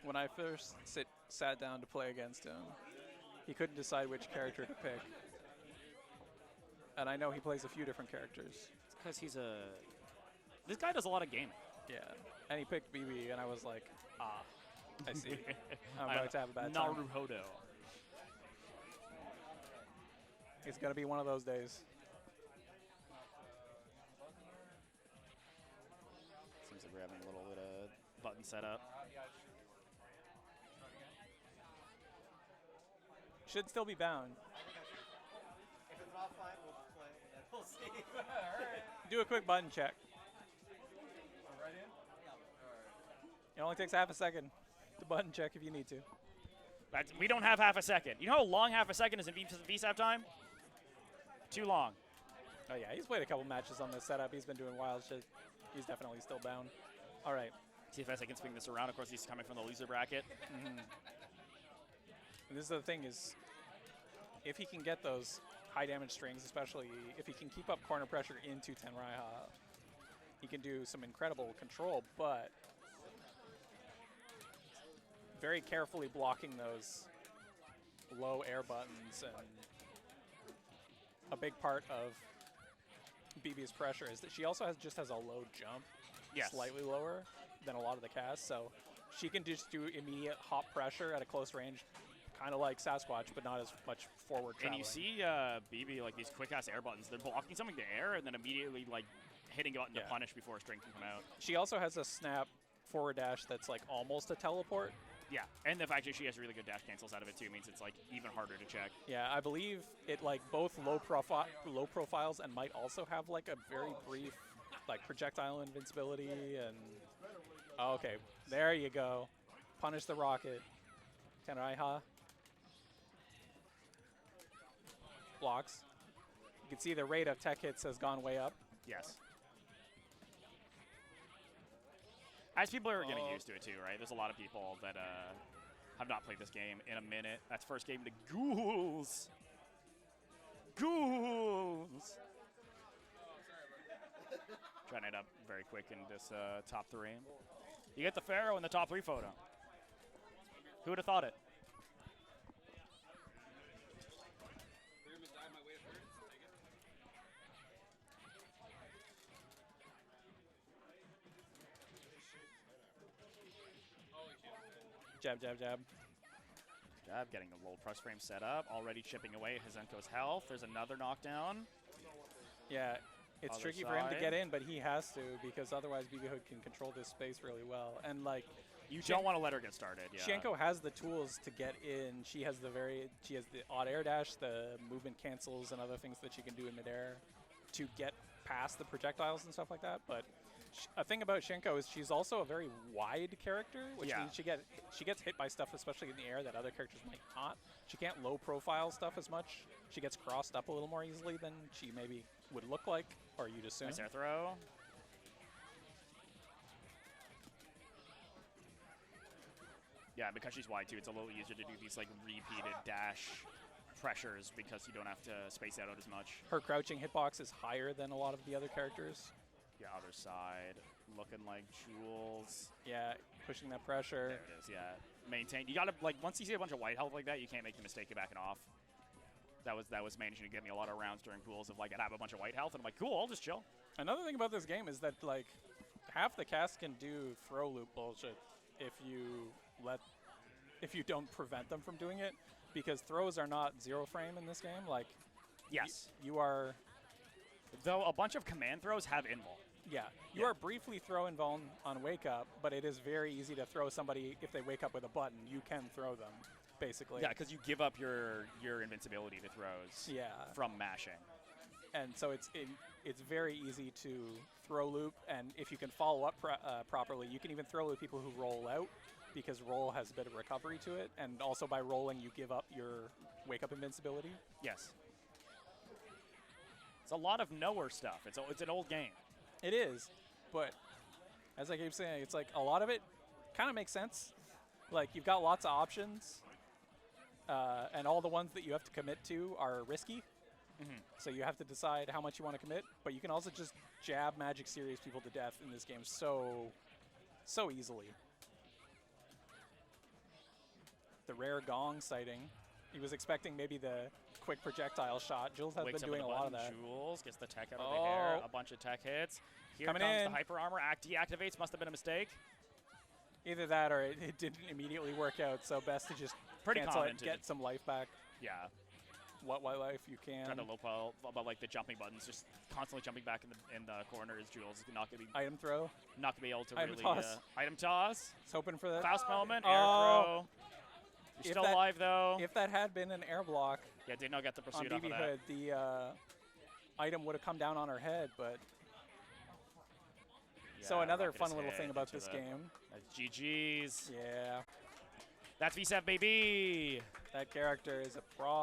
When I first sat down to play against him, he couldn't decide which character to pick. And I know he plays a few different characters. It's because he's a. This guy does a lot of gaming. Yeah. And he picked BB, and I was like, I see. I'm about to have a bad time. Naruhodo. It's going to be one of those days. Seems like we're having a little bit of button setup. Should still be bound. If it's not fine, we'll just play and then we'll see. Do a quick button check. It only takes half a second to button check if you need to. We don't have half a second. You know how long half a second is in VSAP time? Too long. Oh yeah, he's played a couple matches on this setup. He's been doing wild shit. He's definitely still bound. All right. TFS, I can swing this around. Of course, he's coming from the loser bracket. And this is the thing is, if he can get those high damage strings, especially if he can keep up corner pressure into Tenraiha, he can do some incredible control, but very carefully blocking those low air buttons. And a big part of BB's pressure is that she also just has a low jump, Yes. slightly lower than a lot of the casts, so she can just do immediate hop pressure at a close range, kind of like Sasquatch, but not as much forward And traveling. you see BB, like these quick-ass air buttons. They're blocking something to air and then immediately like hitting a button to punish before a string can come out. She also has a snap forward dash that's like almost a teleport. Yeah, and the fact that she has really good dash cancels out of it too means it's like even harder to check. Yeah, I believe it like both low profiles and might also have like a very brief like projectile invincibility and okay, there you go. Punish the rocket. Tenraiha. Blocks. You can see the rate of tech hits has gone way up. Yes. As people are getting used to it too, right? There's a lot of people that have not played this game in a minute. That's first game to Ghoulz. Ghoulz. Trying it up very quick in this top 3. You get the Pharaoh in the top 3 photo. Who would have thought it? Jab, jab, jab. Jab, getting the low press frame set up. Already chipping away Hsien-ko's health. There's another knockdown. Yeah, it's Other tricky for him to side. get in, but he has to because otherwise BB Hood can control this space really well. And like You don't want to let her get started. Yeah. Hsien-ko has the tools to get in. She has the odd air dash, the movement cancels, and other things that she can do in midair to get past the projectiles and stuff like that. But a thing about Hsien-ko is she's also a very wide character, which means she gets hit by stuff, especially in the air, that other characters might not. She can't low profile stuff as much. She gets crossed up a little more easily than she maybe would look like, or you'd assume. Nice air throw. Yeah, because she's wide too, it's a little easier to do these like repeated dash pressures because you don't have to space that out as much. Her crouching hitbox is higher than a lot of the other characters. Yeah, other side, looking like Ghoulz. Yeah, pushing that pressure. There it is, yeah. Maintain. You gotta, like, once you see a bunch of white health like that, you can't make the mistake of backing off. That was managing to get me a lot of rounds during Ghoulz of, like, I'd have a bunch of white health, and I'm like, cool, I'll just chill. Another thing about this game is that, like, half the cast can do throw loop bullshit if you don't prevent them from doing it, because throws are not zero frame in this game. Like, yes, you are. Though a bunch of command throws have invul. Yeah, you are briefly throw invuln on wake up, but it is very easy to throw somebody if they wake up with a button. You can throw them, basically. Yeah, because you give up your invincibility to throws. Yeah. From mashing. And so it's very easy to throw loop, and if you can follow up properly, you can even throw loop people who roll out, because roll has a bit of recovery to it, and also by rolling you give up your wake up invincibility. Yes. It's a lot of knower stuff. It's an old game. It is, but as I keep saying, it's like a lot of it kind of makes sense. Like, you've got lots of options, and all the ones that you have to commit to are risky. So you have to decide how much you want to commit, but you can also just jab Magic Series people to death in this game so easily. The rare gong sighting. He was expecting maybe the quick projectile shot. Ghoulz has been doing a lot of that. Ghoulz gets the tech out of the air. A bunch of tech hits. Here Coming comes in. the hyper armor. Deactivates. Must have been a mistake. Either that or it didn't immediately work out, so best to just Pretty cancel common it, to get some life back. Yeah. What life you can. Trying to low pile, but like the jumping buttons, just constantly jumping back in the corner is Ghoulz. Not gonna be Item throw. Not gonna be able to Item really toss. Item toss. It's hoping for that. Faust moment. Air Oh. throw. You're still alive though. If that had been an air block, yeah, did not get the on pursuit off BB of Hood, that. the item would have come down on her head. But so Yeah, another rocket fun his little head thing about into this the- game. That's GG's. Yeah, That's V7 baby. that character is a fraud.